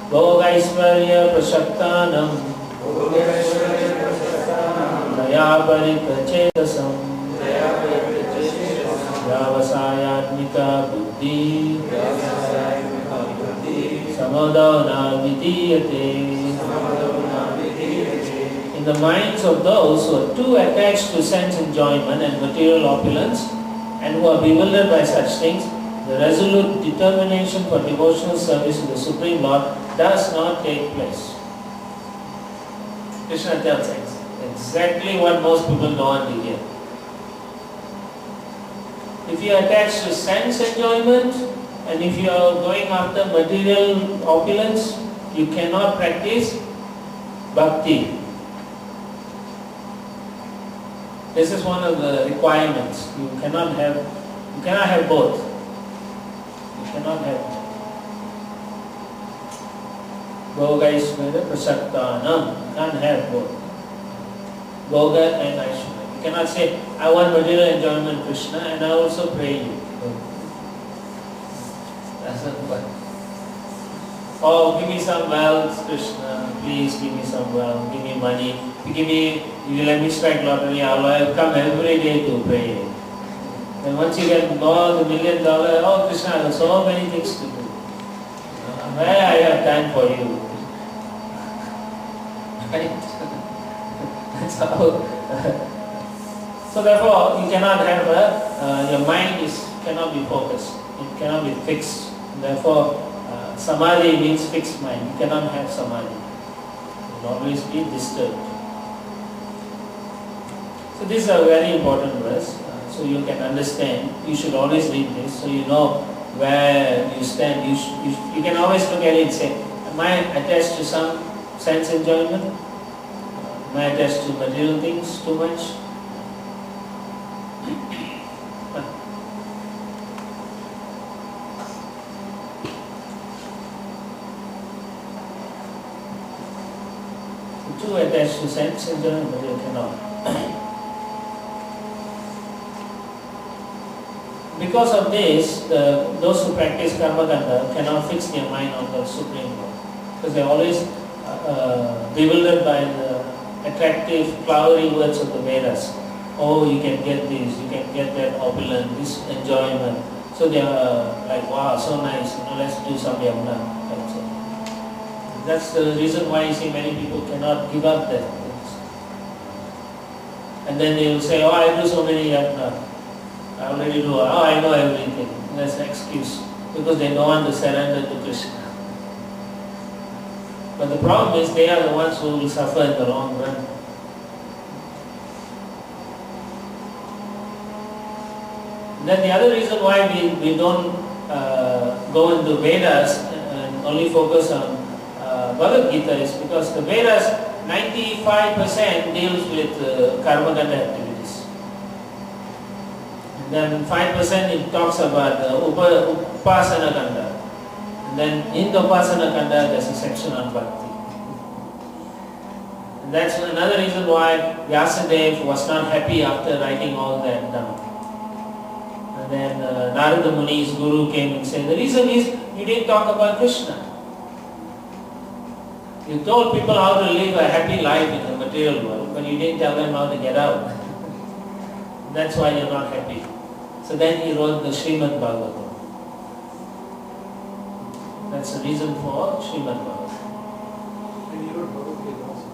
Bhogaishvarya Prashaktanam Daya Parikachesam Vyavasayatmika Buddhi Samodana Vidiyate. In the minds of those who are too attached to sense enjoyment and material opulence and who are bewildered by such things, the resolute determination for devotional service to the Supreme Lord does not take place. Krishna tells us exactly what most people don't want to hear. If you are attached to sense enjoyment and if you are going after material opulence, you cannot practice bhakti. This is one of the requirements. You cannot have both. You cannot have Bhogaishvarya Prasaktanam. You can't have both. Bhoga and Aishwarya. You cannot say, I want material enjoyment, Krishna, and I also pray you. That's not what. Oh, give me some wealth, Krishna. Please give me some wealth. Give me money. You let me strike lottery. I'll come every day to pray you. And once you get all the $1 million, oh Krishna, I have so many things to do. Where I have time for you? Right? That's how. So therefore, you cannot have your mind cannot be focused. It cannot be fixed. Therefore, samadhi means fixed mind. You cannot have samadhi. It will always be disturbed. So this is a very important verse. So you can understand. You should always read this so you know where you stand. You can always look at it and say, am I attached to some sense enjoyment? Am I attached to material things too much? Too attached to sense enjoyment, but you cannot. Because of this, those who practice karma kanda cannot fix their mind on the Supreme Lord. Because they are always bewildered by the attractive, flowery words of the Vedas. Oh, you can get this, you can get that opulent, this enjoyment. So they are like, wow, so nice, let's do some yamuna. That's the reason why you see many people cannot give up that things. And then they will say, oh, I do so many yamuna. I already do, oh, I know everything. That's an excuse. Because they don't want to surrender to Krishna. But the problem is they are the ones who will suffer in the long run. And then the other reason why we don't go into Vedas and only focus on Bhagavad Gita is because the Vedas 95% deals with karma kanda activities. And then 5% it talks about upasana kanda. And then in the upasana kanda there's a section on bhakti. And that's another reason why Vyasadeva was not happy after writing all that down. And then Narada Muni's guru came and said, the reason is you didn't talk about Krishna. You told people how to live a happy life in the material world, but you didn't tell them how to get out. That's why you're not happy. So then he wrote the Srimad Bhagavatam. That's the reason for Srimad Bhagavatam. And he wrote Bhagavad Gita also.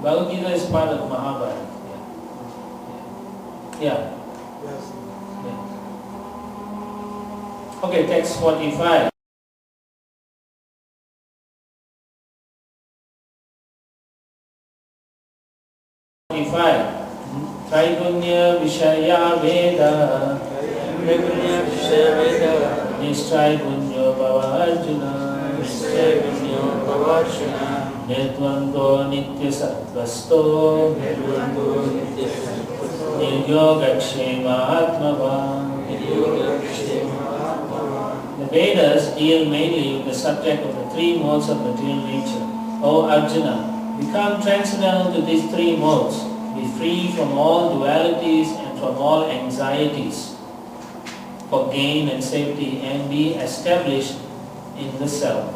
Bhagavad Gita is part of Mahabharata. Yeah. Yes. Yeah. Okay, text 45. Traigunya Vishaya Veda Nishtraigunya Bhava-Arjuna Nirvando Nitya Sattvasto Niryogakshema Atmava. The Vedas deal mainly with the subject of the three modes of material nature. O Arjuna, become transcendental to these three modes. Be free from all dualities and from all anxieties for gain and safety, and be established in the self.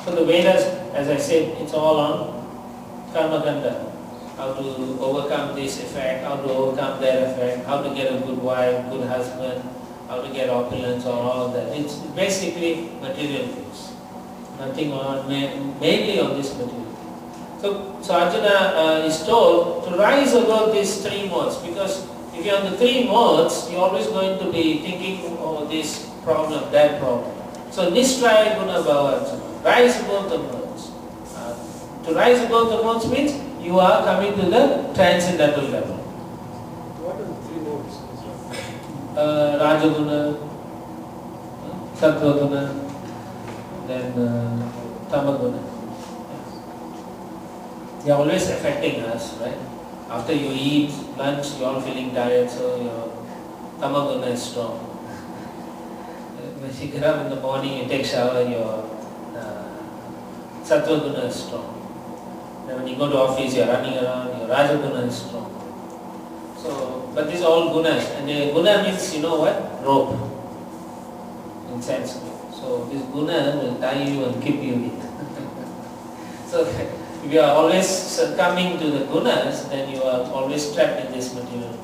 So the Vedas, as I said, it's all on karma kanda. How to overcome this effect, how to overcome that effect, how to get a good wife, good husband, how to get opulence or all of that. It's basically material things. Nothing on, mainly on this material. So Arjuna is told to rise above these three modes, because if you're on the three modes, you're always going to be thinking, oh, this problem, that problem. So Nishtraya Guna Bhava Arjuna, rise above the modes. To rise above the modes means you are coming to the transcendental level. What are the three modes? Rajaguna, Sattvaguna, then Tamaguna. They are always affecting us, right? After you eat lunch, you are feeling tired, so your Tamaguna is strong. When you get up in the morning, you take shower, your Sattvaguna is strong. And when you go to office, you are running around, your Rajaguna is strong. So, but these are all gunas, and the guna means, you know what? Rope in Sanskrit. So this guna will tie you and keep you in. So if you are always succumbing to the gunas, then you are always trapped in this material.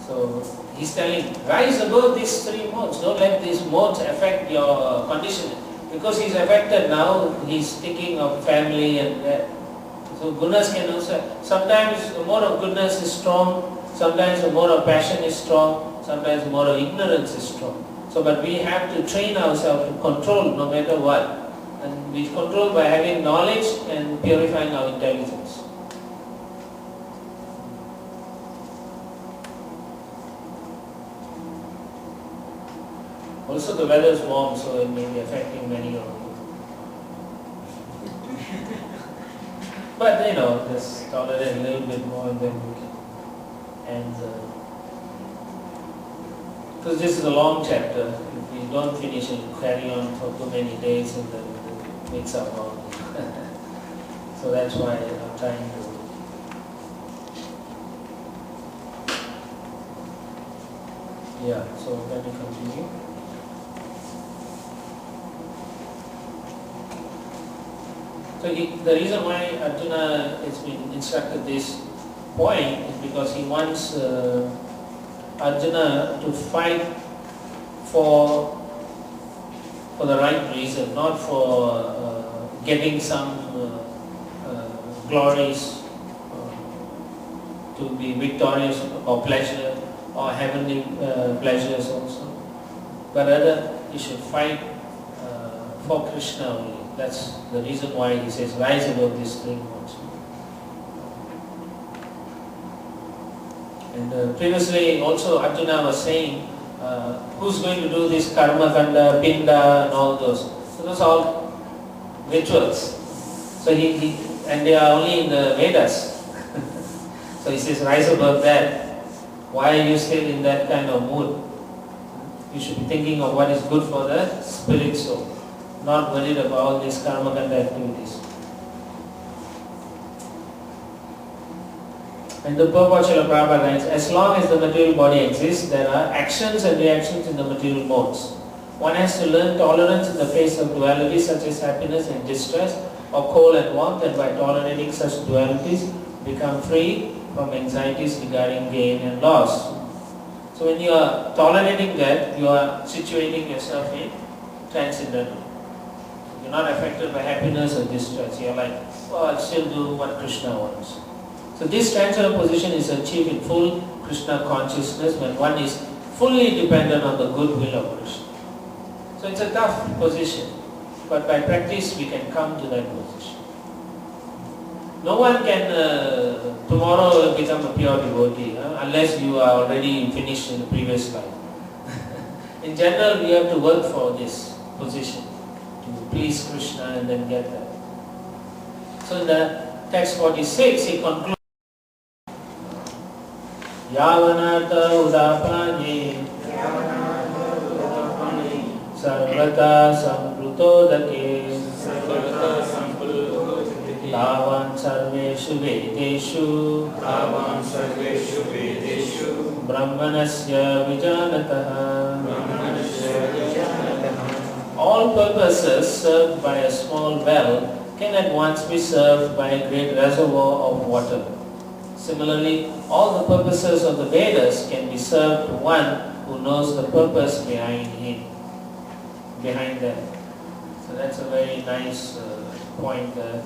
So he's telling, rise above these three modes. Don't let these modes affect your condition. Because he's affected now, he's thinking of family and that. So gunas can also, sometimes the more of goodness is strong, sometimes the more of passion is strong, sometimes the more of ignorance is strong. So but we have to train ourselves to control no matter what. And we control by having knowledge and purifying our intelligence. Also the weather is warm, so it may be affecting many of you. But you know, just tolerate a little bit more and then we can. And because this is a long chapter, if we don't finish it, carry on for too many days and then it makes up all. So that's why I'm trying to. Yeah, so let me continue. So the reason why Arjuna has been instructed this point is because he wants Arjuna to fight for the right reason, not for getting some glories, to be victorious or pleasure or heavenly pleasures also, but rather he should fight for Krishna only. That's the reason why he says rise above these three modes. And previously also Arjuna was saying, who's going to do this karma kanda, pinda and all those. So those are all rituals. So and they are only in the Vedas. So he says rise above that. Why are you still in that kind of mood? You should be thinking of what is good for the spirit soul, not worried about all these karma kanda activities. And the purport Srila Prabhupada writes, as long as the material body exists, there are actions and reactions in the material modes. One has to learn tolerance in the face of dualities such as happiness and distress, or cold and warmth, and by tolerating such dualities, become free from anxieties regarding gain and loss. So when you are tolerating that, you are situating yourself in transcendental. You're not affected by happiness or distress. You're like, oh, I'll still do what Krishna wants. So this transcendental position is achieved in full Krishna consciousness when one is fully dependent on the goodwill of Krishna. So it's a tough position, but by practice we can come to that position. No one can tomorrow become a pure devotee unless you are already finished in the previous life. In general, we have to work for this position, to please Krishna and then get that. So in the text 46, he concludes, Yavanata udapani sarvata samprutodake tavan sarveshu vedeshu brahmanasya vijanataha all purposes served by a small well can at once be served by a great reservoir of water. Similarly, all the purposes of the Vedas can be served to one who knows the purpose behind them. So that's a very nice point there.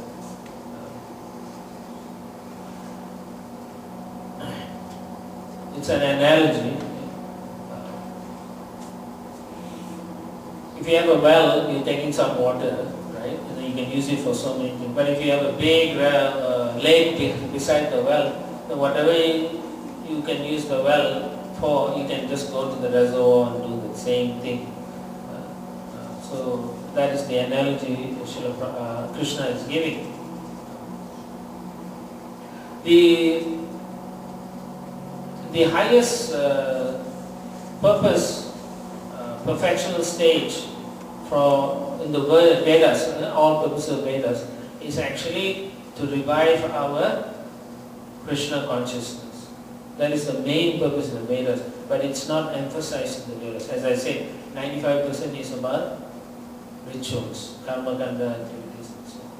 It's an analogy. If you have a well, you're taking some water, right? And then you can use it for so many things. But if you have a big lake beside the well, then whatever you can use the well for, you can just go to the reservoir and do the same thing. So that is the analogy Krishna is giving. The highest purpose, perfectional stage in the Vedas, all purposes of Vedas, is actually to revive our Krishna consciousness. That is the main purpose of the Vedas, but it's not emphasized in the Vedas. As I said, 95% is about rituals, karma kanda activities and so on.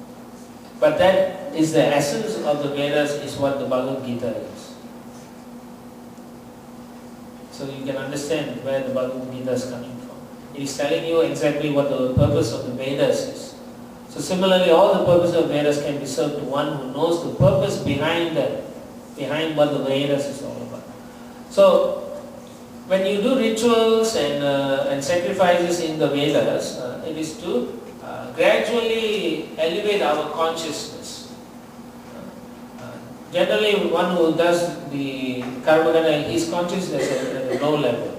But that is the essence of the Vedas, is what the Bhagavad Gita is. So you can understand where the Bhagavad Gita is coming from. It is telling you exactly what the purpose of the Vedas is. So similarly, all the purpose of Vedas can be served to one who knows the purpose behind what the Vedas is all about. So when you do rituals and sacrifices in the Vedas, it is to gradually elevate our consciousness. Generally, one who does the karma kanda, his consciousness is at a low level.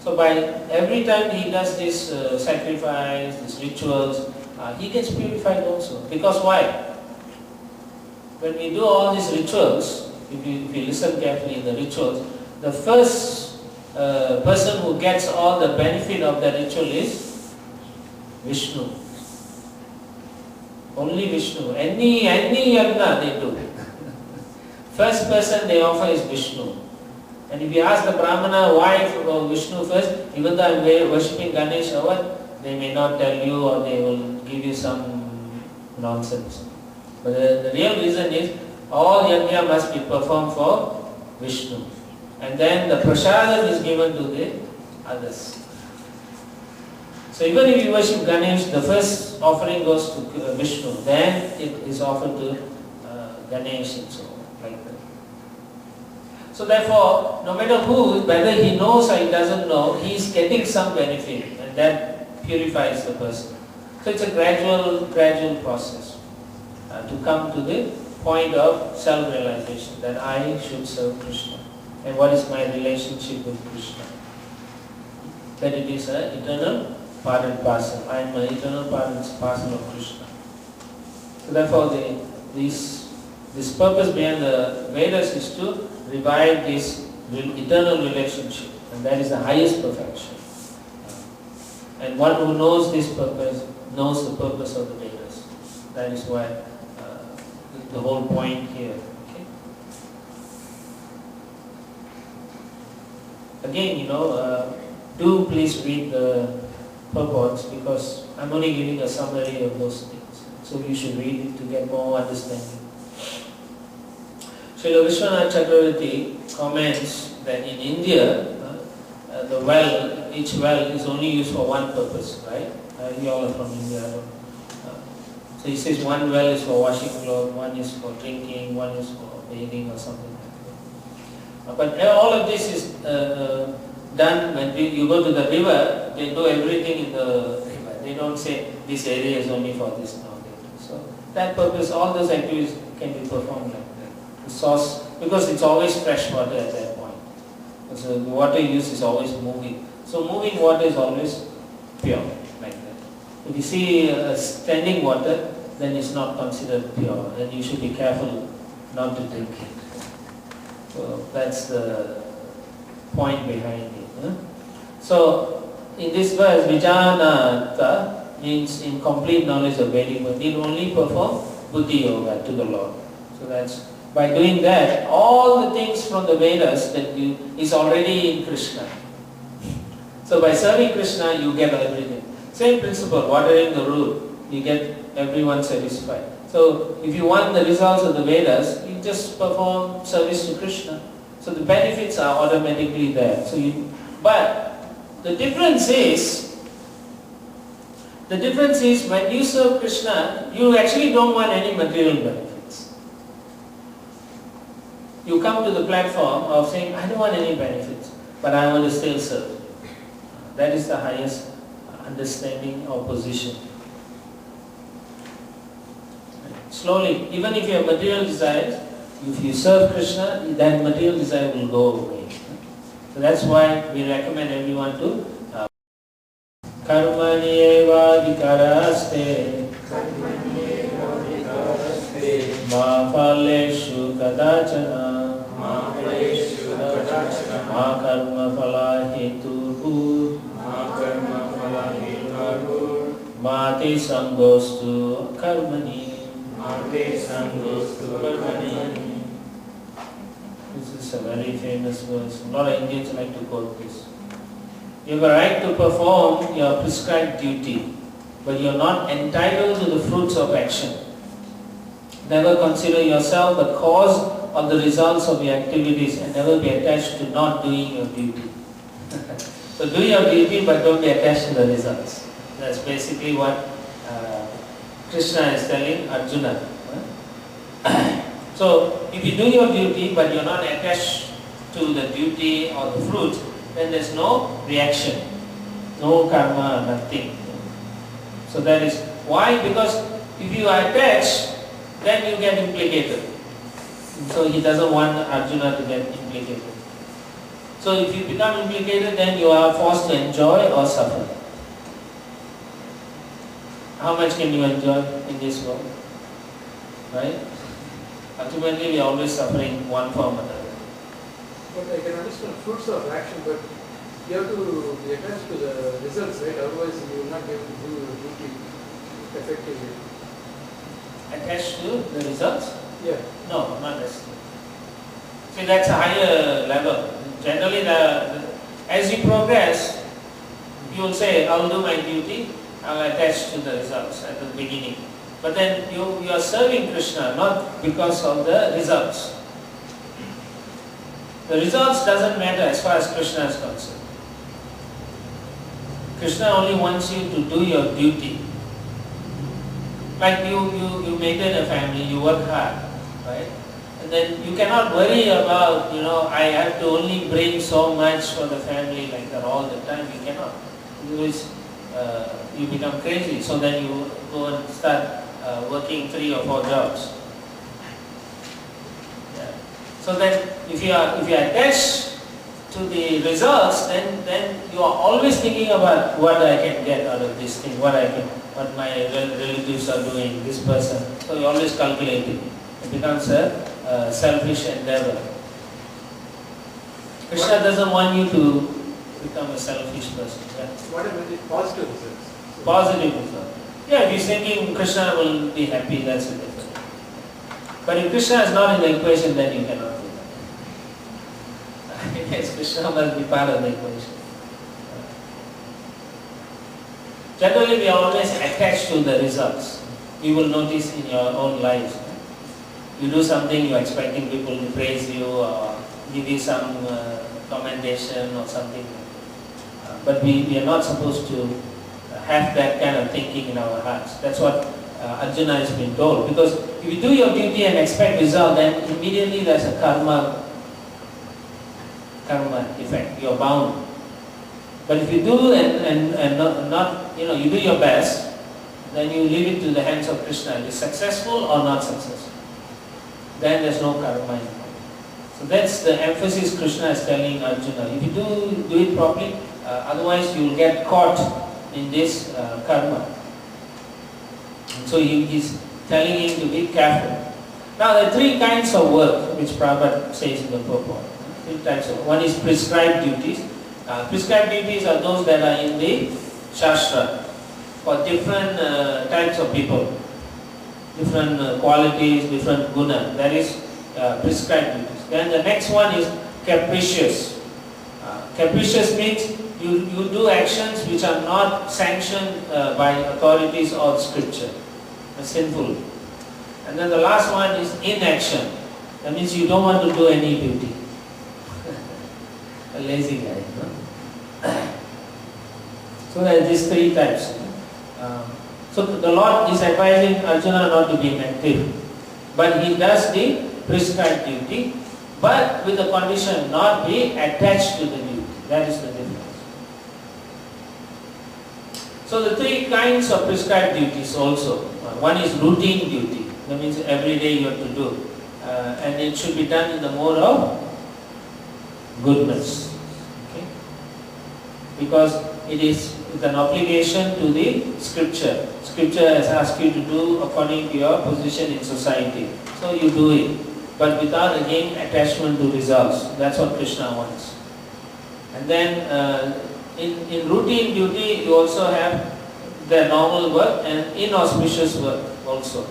So by every time he does this sacrifice, these rituals, he gets purified also. Because why? When we do all these rituals, if you listen carefully in the rituals, the first person who gets all the benefit of the ritual is Vishnu. Only Vishnu. Any yagna they do. First person they offer is Vishnu. And if you ask the Brahmana why Vishnu first, even though I am worshipping Ganesha, they may not tell you, or they will give you some nonsense. But the real reason is all yajna must be performed for Vishnu. And then the prasadam is given to the others. So even if you worship Ganesh, the first offering goes to Vishnu, then it is offered to Ganesh and so on, like that. So therefore, no matter who, whether he knows or he doesn't know, he is getting some benefit, and that purifies the person. So it's a gradual process to come to the point of self-realization that I should serve Krishna. And what is my relationship with Krishna? That it is an eternal part and parcel. I am an eternal part and parcel of Krishna. So therefore, this purpose behind the Vedas is to revive this eternal relationship, and that is the highest perfection. And one who knows this purpose knows the purpose of the Vedas. That is why the whole point here. Okay? Again, do please read the purports, because I'm only giving a summary of those things. So you should read it to get more understanding. Srila Vishwanath-Chakravarti comments that in India, each well is only used for one purpose, right? You all are from India. So he says one well is for washing clothes, one is for drinking, one is for bathing or something like that. But all of this is done when you go to the river. They do everything in the river. They don't say this area is only for this now. So that purpose, all those activities can be performed like that. The source, because it's always fresh water at that point. So the water used is always moving. So moving water is always pure, like that. If you see standing water, then it's not considered pure, and you should be careful not to drink it. So that's the point behind it. So in this verse, Vijanata means in complete knowledge of Vedic, but need only perform Buddhi Yoga to the Lord. So that's by doing that, all the things from the Vedas is already in Krishna. So by serving Krishna, you get everything. Same principle, watering the root, you get everyone satisfied. So if you want the results of the Vedas, you just perform service to Krishna. So the benefits are automatically there. But the difference is when you serve Krishna, you actually don't want any material benefits. You come to the platform of saying, I don't want any benefits, but I want to still serve. That is the highest understanding or position. Slowly, even if you have material desires, if you serve Krishna, that material desire will go away. So that's why we recommend everyone to Karmani eva vikaraste ma phaleshu kadachana ma karma phala hetu mati sangostu karmani. This is a very famous verse. A lot of Indians like to quote this. You have a right to perform your prescribed duty, but you are not entitled to the fruits of action. Never consider yourself the cause of the results of your activities and never be attached to not doing your duty. So do your duty, but don't be attached to the results. That's basically what Krishna is telling Arjuna. So if you do your duty but you're not attached to the duty or the fruit, then there's no reaction, no karma, nothing. So that is why, because if you are attached, then you get implicated. So he doesn't want Arjuna to get implicated. So if you become implicated, then you are forced to enjoy or suffer. How much can you enjoy in this world? Right? Ultimately, we are always suffering one form or another. But I can understand fruits of action, but you have to be attached to the results, right? Otherwise, you will not be able to do your duty effectively. Attached to the results? Yeah. No, not necessarily. See, that's a higher level. Generally, as you progress, you will say, I'll do my duty, I'll attach to the results at the beginning. But then you are serving Krishna not because of the results. The results doesn't matter as far as Krishna is concerned. Krishna only wants you to do your duty. Like you maintain a family, you work hard, right? And then you cannot worry about, I have to only bring so much for the family like that all the time. You cannot. You become crazy. So then you go and start working 3 or 4 jobs. Yeah. So then if you are attached to the results, then you are always thinking about what I can get out of this thing, what my relatives are doing, this person. So you are always calculating. It becomes a selfish endeavor. Krishna doesn't want you to become a selfish person. Yeah. What about the positive results? Positive result. Yeah, if you're thinking Krishna will be happy, that's a different. But if Krishna is not in the equation, then you cannot do that. Yes, Krishna must be part of the equation. Generally, we are always attached to the results. You will notice in your own lives. You do something, you're expecting people to praise you or give you some commendation or something. But we are not supposed to have that kind of thinking in our hearts. That's what Arjuna has been told. Because if you do your duty and expect result, then immediately there's a karma effect. You're bound. But if you do and not you do your best, then you leave it to the hands of Krishna. Is successful or not successful? Then there's no karma involved. So that's the emphasis Krishna is telling Arjuna. If you do it properly, otherwise you will get caught in this karma. And so he's telling him to be careful. Now there are 3 kinds of work which Prabhupada says in the purport. 3 types of work. One is prescribed duties. Prescribed duties are those that are in the Shastra for different types of people, different qualities, different guna. That is prescribed duties. Then the next one is capricious. Capricious means you do actions which are not sanctioned by authorities or scripture, sinful. And then the last one is inaction. That means you don't want to do any duty. A lazy guy. No? So there are these three types. So the Lord is advising Arjuna not to be active, but he does the prescribed duty, but with the condition not be attached to the duty. That is the difference. So the three kinds of prescribed duties also. One is routine duty. That means every day you have to do. And it should be done in the mode of goodness. Okay? Because it is an obligation to the scripture. Scripture has asked you to do according to your position in society. So you do it. But without again attachment to results. That's what Krishna wants. And then in routine duty you also have the normal work and inauspicious work also.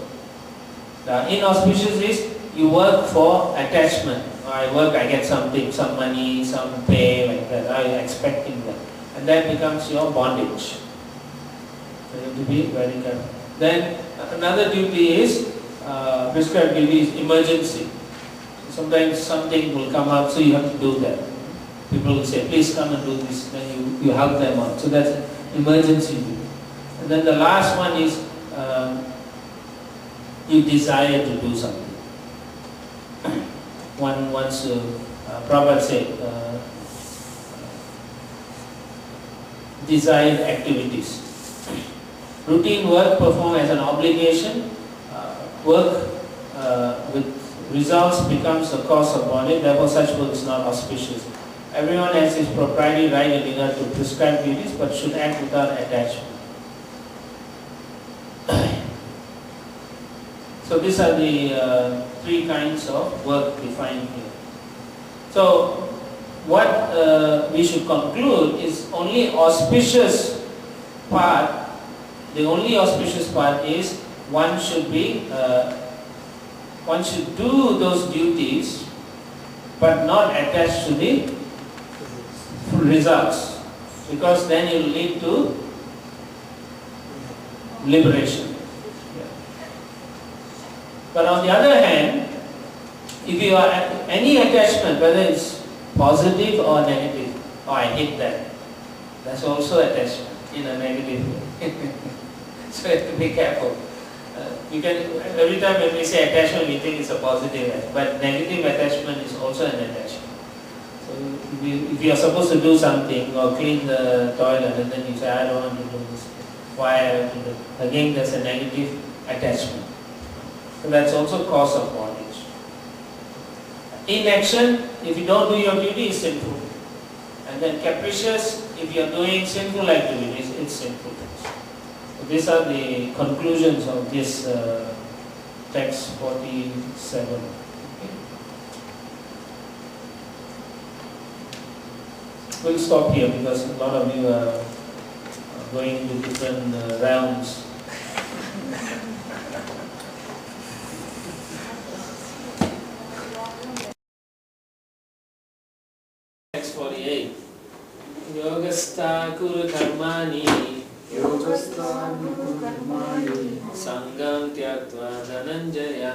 The inauspicious is you work for attachment. I work, I get something, some money, some pay, like that. I am expecting that. And that becomes your bondage. So you have to be very careful. Then another duty is, prescribed duty is emergency. Sometimes something will come up, so you have to do that. People will say, please come and do this. Then you help them out. So that's emergency duty. And then the last one is, you desire to do something. Once Prabhupada said, desired activities. Routine work performed as an obligation, work with results becomes the cause of bondage, therefore such work is not auspicious. Everyone has his proprietary right in regard to prescribed duties, but should act without attachment. So these are the three kinds of work defined here. So what we should conclude is only auspicious part, the only auspicious part is one should do those duties but not attached to the results, because then it will lead to liberation. But on the other hand, if you are any attachment, whether it's positive or negative, oh I hate that, that's also attachment in a negative way. So you have to be careful. You can, every time when we say attachment, we think it's a positive, but negative attachment is also an attachment. So if you are supposed to do something or clean the toilet and then you say, I don't want to do this, why I have to do it? Again, there's a negative attachment. So that's also cause of bondage. Inaction, if you don't do your duty, is sinful. And then capricious, if you are doing sinful activities, it's sinful. So these are the conclusions of this text 47. Okay. We'll stop here because a lot of you are going into different realms. Text 48. Yogastha kuru karmani Sangam tyaktva dhananjaya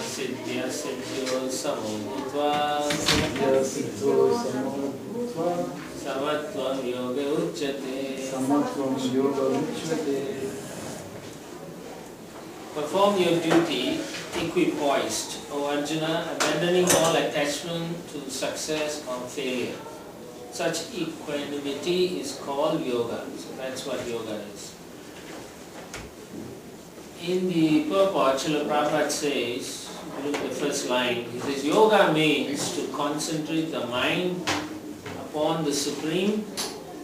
Siddhya siddhyo samobhutva Samatvam yoga uchyate. Perform your duty equipoised, O Arjuna, abandoning all attachment to success or failure. Such equanimity is called yoga. So that's what yoga is. In the purport, Srila Prabhupada says, look at the first line, he says, yoga means to concentrate the mind upon the Supreme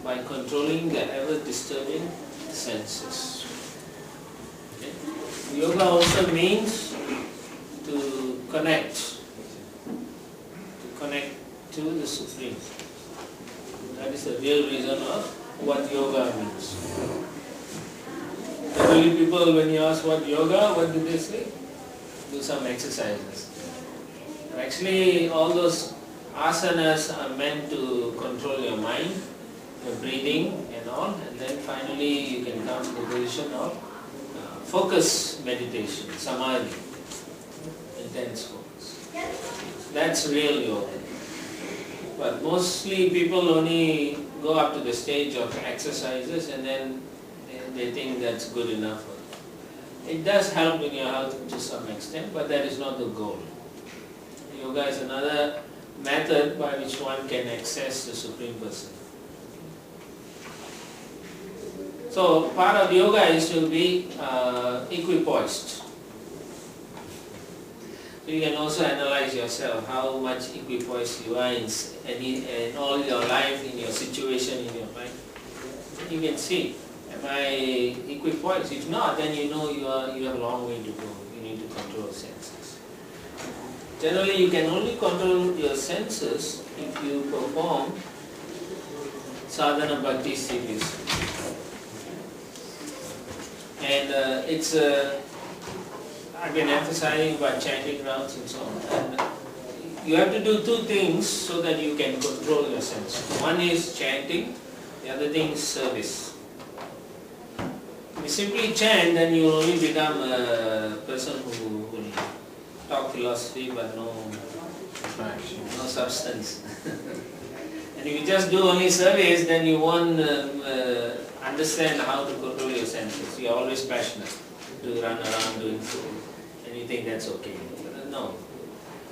by controlling the ever-disturbing senses. Okay? Yoga also means to connect to the Supreme. That is the real reason of what yoga means. Generally people, when you ask what yoga, what do they say? Do some exercises. And actually all those Asanas are meant to control your mind, your breathing and all, and then finally you can come to the position of focus meditation, samadhi, intense focus. That's real yoga. But mostly people only go up to the stage of exercises and then they think that's good enough. It does help in your health to some extent, but that is not the goal. Yoga is another method by which one can access the Supreme Person. So part of yoga is to be equipoised. So you can also analyze yourself how much equipoised you are in all your life, in your situation, in your life. You can see, am I equipoised? If not, then you know you have a long way to go. You need to control senses. Generally, you can only control your senses if you perform sadhana bhakti seriously. And I've been emphasizing about chanting rounds and so on. And you have to do two things so that you can control your senses. One is chanting, the other thing is service. If you simply chant, then you will only become a person who will talk philosophy but no substance. And if you just do only service, then you won't understand how to control your senses. You are always passionate to run around doing food, and you think that's okay. No.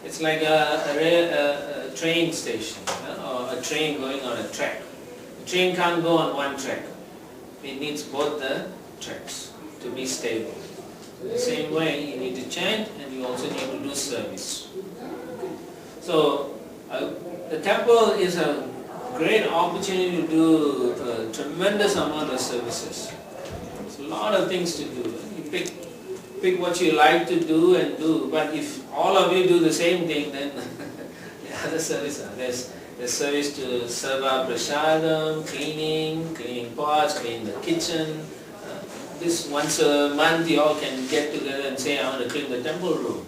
It's like a train station or a train going on a track. The train can't go on one track. It needs both the tracks to be stable. The same way, you need to chant and you also need to do service. So, the temple is a great opportunity to do a tremendous amount of services. There's a lot of things to do. You pick what you like to do and do, but if all of you do the same thing, then the other service, there's service to serve out prasadam, cleaning pots, clean the kitchen. This once a month you all can get together and say, I want to clean the temple room,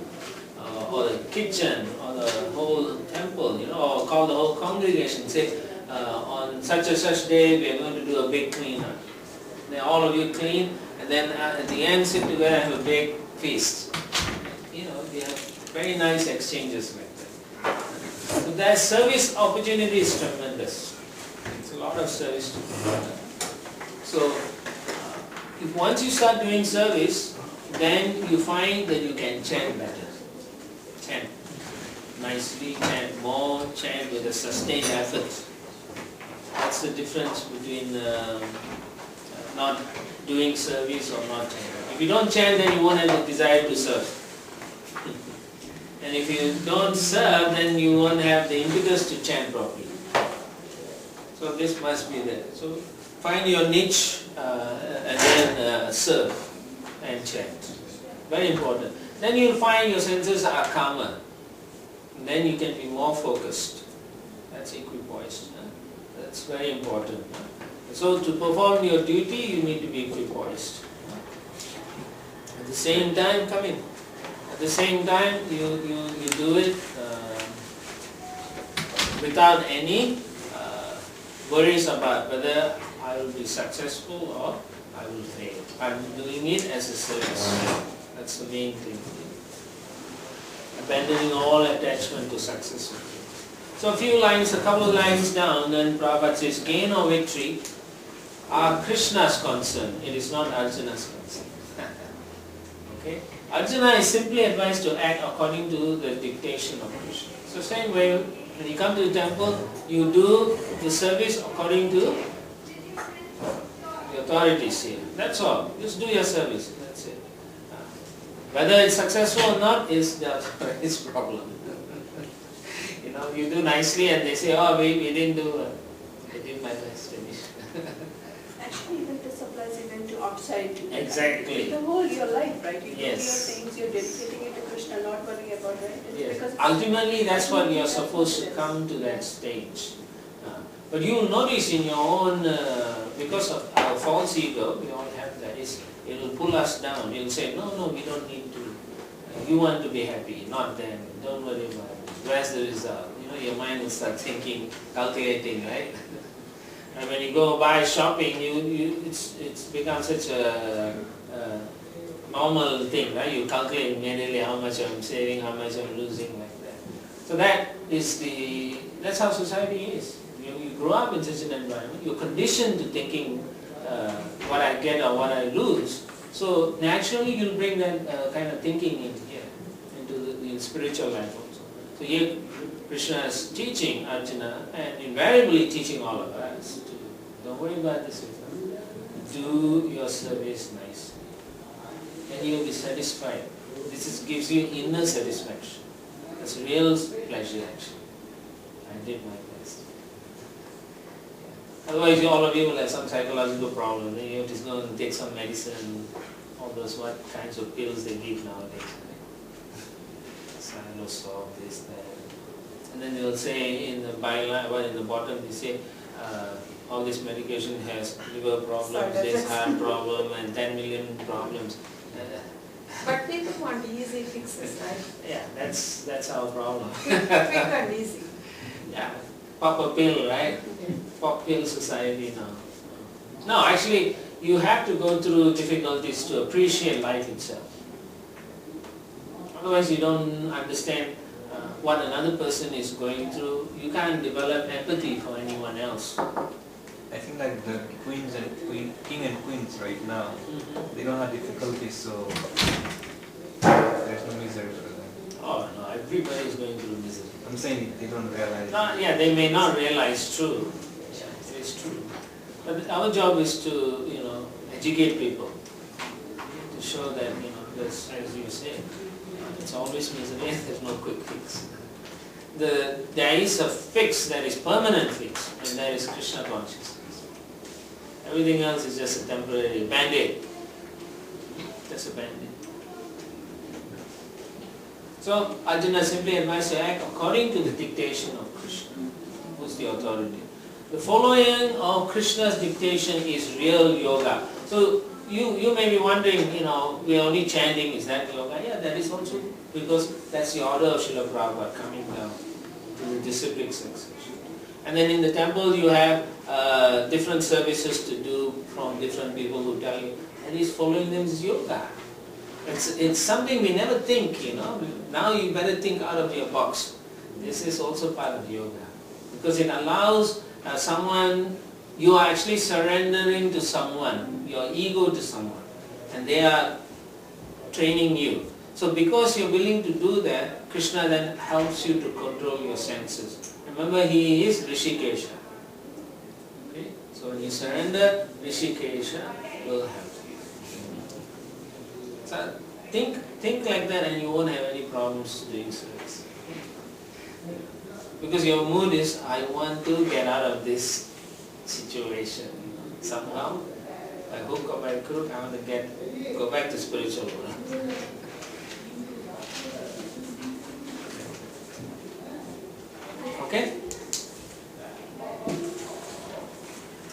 or the kitchen, or the whole temple, or call the whole congregation, say, on such and such day we are going to do a big cleanup. Then all of you clean, and then at the end sit together and have a big feast. We have very nice exchanges like that. So that service opportunity is tremendous. It's a lot of service to do. So if once you start doing service, then you find that you can chant better. Chant nicely, chant more, chant with a sustained effort. That's the difference between not doing service or not chanting. If you don't chant, then you won't have the desire to serve. And if you don't serve, then you won't have the impetus to chant properly. So this must be there. So find your niche and then serve and chant. Very important. Then you'll find your senses are calmer. And then you can be more focused. That's equipoised. That's very important. So to perform your duty, you need to be equipoised. At the same time, come in. At the same time, you do it without any worries about whether I will be successful or I will fail. I'm doing it as a service. That's the main thing. Abandoning all attachment to success. So a couple of lines down, then Prabhupada says, gain or victory are Krishna's concern. It is not Arjuna's concern. Okay? Arjuna is simply advised to act according to the dictation of Krishna. So same way, when you come to the temple, you do the service according to the authorities here. That's all. Just do your service. That's it. Whether it's successful or not is his problem. You do nicely and they say, oh, we didn't do, I did my best. Actually, even this applies even to outside too. Exactly. The whole your life, right? You do your Yes. things, you're dedicating it to Krishna, not worrying about it. Yes. Because Ultimately, that's what you're supposed to come to that stage. But you will notice in your own, because of our false ego, we all have that, it will pull us down. It will say, no, we don't need to. You want to be happy, not them. Don't worry about it. Where's the result? your mind will start thinking, calculating, right? And when you go buy shopping, it's become such a normal thing, right? You calculate immediately how much I'm saving, how much I'm losing, like that. So that's how society is. You grow up in such an environment, you're conditioned to thinking what I get or what I lose. So naturally you'll bring that kind of thinking in here, into the spiritual life also. So here Krishna is teaching Arjuna and invariably teaching all of us to, don't worry about this, do your service nicely. And you'll be satisfied. This gives you inner satisfaction. That's real pleasure actually. I did my best. Otherwise all of you will have some psychological problem. You have to go and take some medicine, all those what kinds of pills they give nowadays. Silosol, this, that. And then they'll say in the byline, well, in the bottom they say all this medication has liver problems, this heart problem and 10 million problems. But people want easy fixes, right? Yeah, that's our problem. Quick and easy. Yeah, pop a pill, right? Pop pill society now. No, actually, you have to go through difficulties to appreciate life itself. Otherwise, you don't understand what another person is going through. You can't develop empathy for anyone else. I think like the king and queens right now, they don't have difficulties, so there's no misery for them. Oh no, everybody is going through misery. I'm saying they don't realize. No, yeah, they may not realize true. Yeah, it is true. But our job is to, educate people, to show that, there's, as you say, it's always misery. There's no quick fix. There is a fix that is permanent fix, and that is Krishna consciousness. Everything else is just a temporary band-aid. Just a band-aid. So Arjuna simply advised to act according to the dictation of Krishna, who's the authority. The following of Krishna's dictation is real yoga. So you may be wondering, we're only chanting, is that yoga? Yeah, that is also because that's the order of Srila Prabhupada coming down to the disciplic succession. And then in the temple you have different services to do from different people who tell you, and he's following them is yoga. It's something we never think, Now you better think out of your box. This is also part of yoga. Because it allows someone, you are actually surrendering to someone, your ego to someone. And they are training you. So because you're willing to do that, Krishna then helps you to control your senses. Remember, he is Rishikesha. Okay? So when you surrender, Rishikesha will help you. So think like that and you won't have any problems doing service. Because your mood is, I want to get out of this situation. Somehow, by hook or by crook, I want to go back to spiritual world. Okay?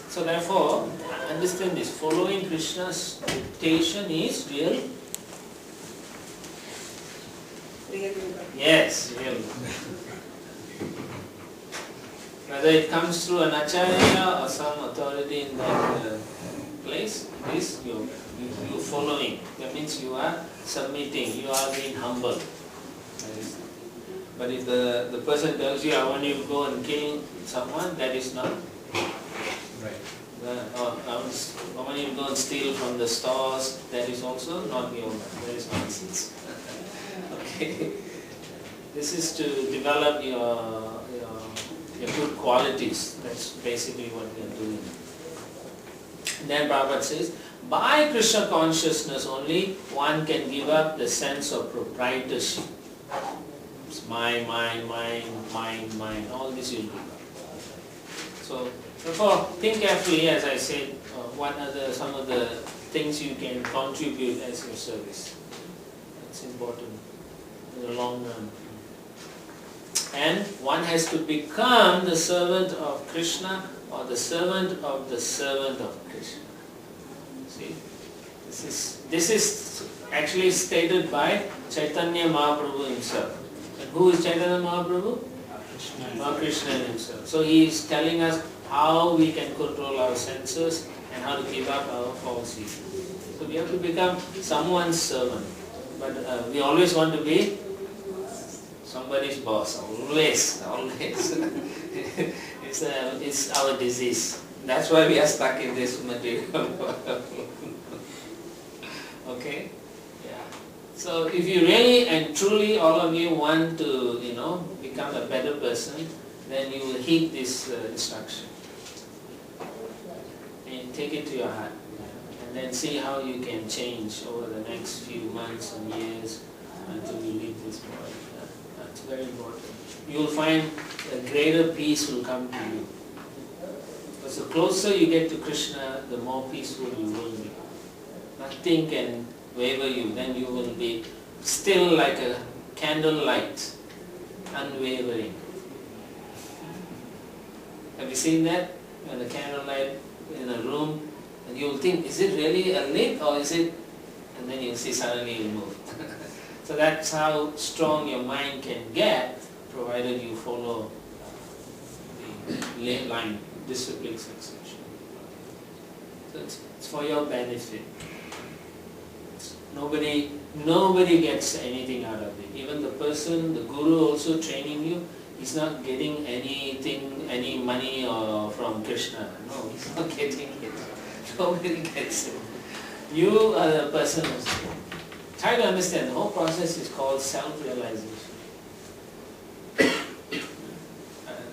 So therefore, understand this, following Krishna's dictation is real? Real yoga. Yes, real. Whether it comes through an acharya or some authority in that place, it is yoga. You following. That means you are submitting, you are being humble. But if the person tells you, I want you to go and kill someone, that is not. Right. Or I want you to go and steal from the stores, that is also not yoga. That is nonsense. Okay. This is to develop your good qualities. That's basically what we are doing. Then Prabhupada says, by Krishna consciousness only one can give up the sense of proprietorship. It's mine, all this you'll give up. So therefore, think carefully, as I said, what are some of the things you can contribute as your service. It's important in the long run. And one has to become the servant of Krishna or the servant of Krishna. See, this is actually stated by Chaitanya Mahaprabhu himself. And who is Chaitanya Mahaprabhu? Not Krishna himself. So he is telling us how we can control our senses and how to give up our false ego. So we have to become someone's servant. But we always want to be somebody's boss. Always. It's our disease. That's why we are stuck in this material world. Okay? Yeah. So if you really and truly all of you want to, become a better person, then you will heed this instruction. And take it to your heart. And then see how you can change over the next few months and years until you leave this body. That's very important. You will find a greater peace will come to you. Because the closer you get to Krishna, the more peaceful you will be. Nothing can waver you. Then you will be still like a candlelight, unwavering. Have you seen that? When a candlelight in a room, and you will think, is it really a lit or is it? And then you'll see suddenly it move. So that's how strong your mind can get, provided you follow the line, discipline, succession. So it's for your benefit. Nobody gets anything out of it. Even the person, the guru also training you, he's not getting anything, any money from Krishna. No, he's not getting it. Nobody gets it. You are the person who's there. Try to understand, the whole process is called self-realization.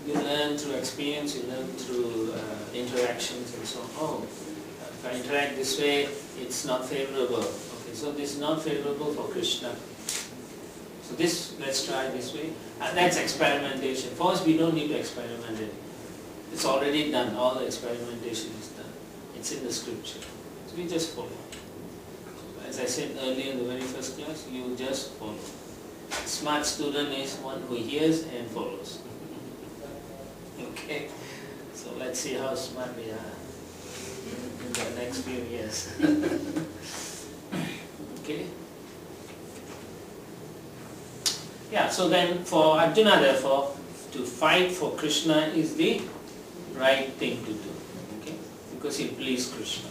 You learn through experience, you learn through interactions and so on. Oh, if I interact this way, it's not favorable. Okay, so this is not favorable for Krishna. So this, let's try this way. And that's experimentation. For us, we don't need to experiment it. It's already done. All the experimentation is done. It's in the scripture. So we just follow. As I said earlier in the very first class, you just follow. A smart student is one who hears and follows. Okay? So let's see how smart we are in the next few years. Okay? Yeah, so then for Arjuna, therefore, to fight for Krishna is the right thing to do. Okay? Because he pleased Krishna.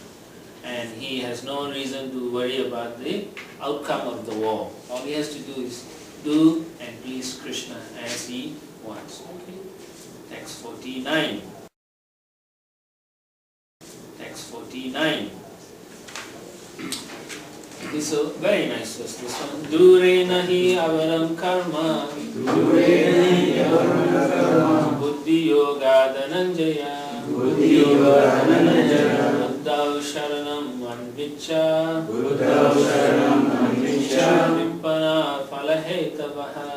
And he has no reason to worry about the outcome of the war. All he has to do is do and please Krishna as he wants. Okay? Text 49. Text 49. This is a very nice verse, this one. Durena hi avaram karma buddhi yoga dhananjaya buddhav sharanam anvicha krippana phalahetabaha.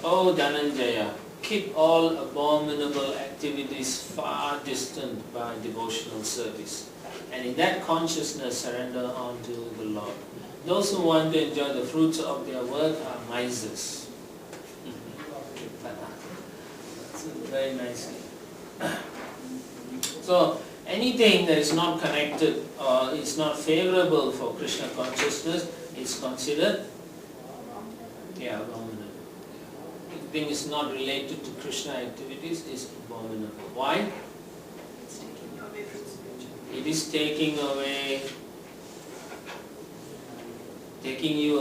O Dhananjaya, keep all abominable activities far distant by devotional service. And in that consciousness, surrender unto the Lord. Those who want to enjoy the fruits of their work are misers. That's very nicely. So, anything that is not connected or is not favorable for Krishna consciousness is considered abominable. Anything is not related to Krishna activities is abominable. Why? It is taking you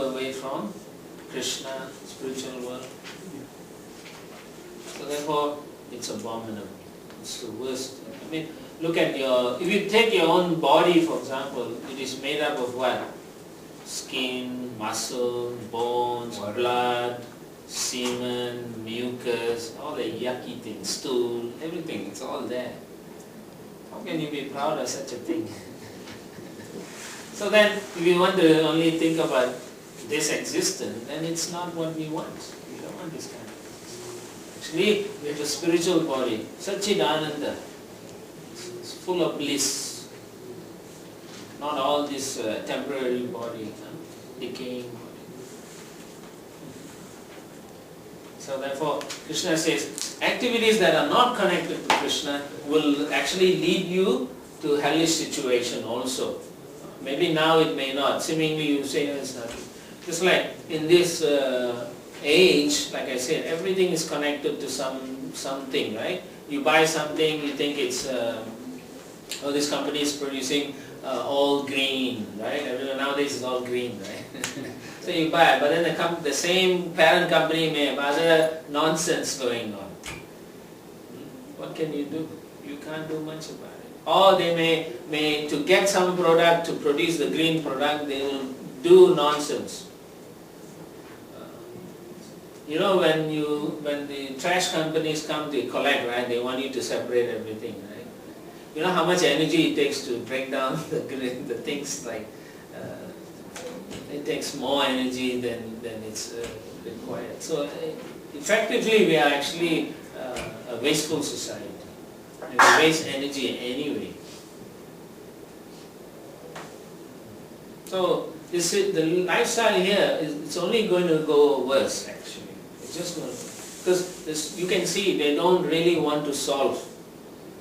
away from Krishna, spiritual world. So therefore, it's abominable. It's the worst. I mean, look at if you take your own body, for example, it is made up of what? Skin, muscle, bones, blood, semen, mucus, all the yucky things, stool, everything, it's all there. How can you be proud of such a thing? So then, if you want to only think about this existence, then it's not what we want. We don't want this kind of thing. Actually, we have a spiritual body, Satchidananda. It's full of bliss. Not all this temporary body, decaying body. So therefore, Krishna says, activities that are not connected to Krishna will actually lead you to hellish situation also. Maybe now it may not. Seemingly you say it's nothing. Just like in this age, like I said, everything is connected to something, right? You buy something, you think it's, oh, this company is producing all green, right? Everyone nowadays is all green, right? So you buy it, but then the same parent company may have other nonsense going on. What can you do? You can't do much about it. Or they may to get some product, to produce the green product, they will do nonsense. You know, when the trash companies come to collect, right, they want you to separate everything, right? You know how much energy it takes to break down the things, like it takes more energy than it's required. So effectively we are actually a wasteful society. And we waste energy anyway. So the lifestyle here it's only going to go worse actually. It's just going to, because you can see they don't really want to solve,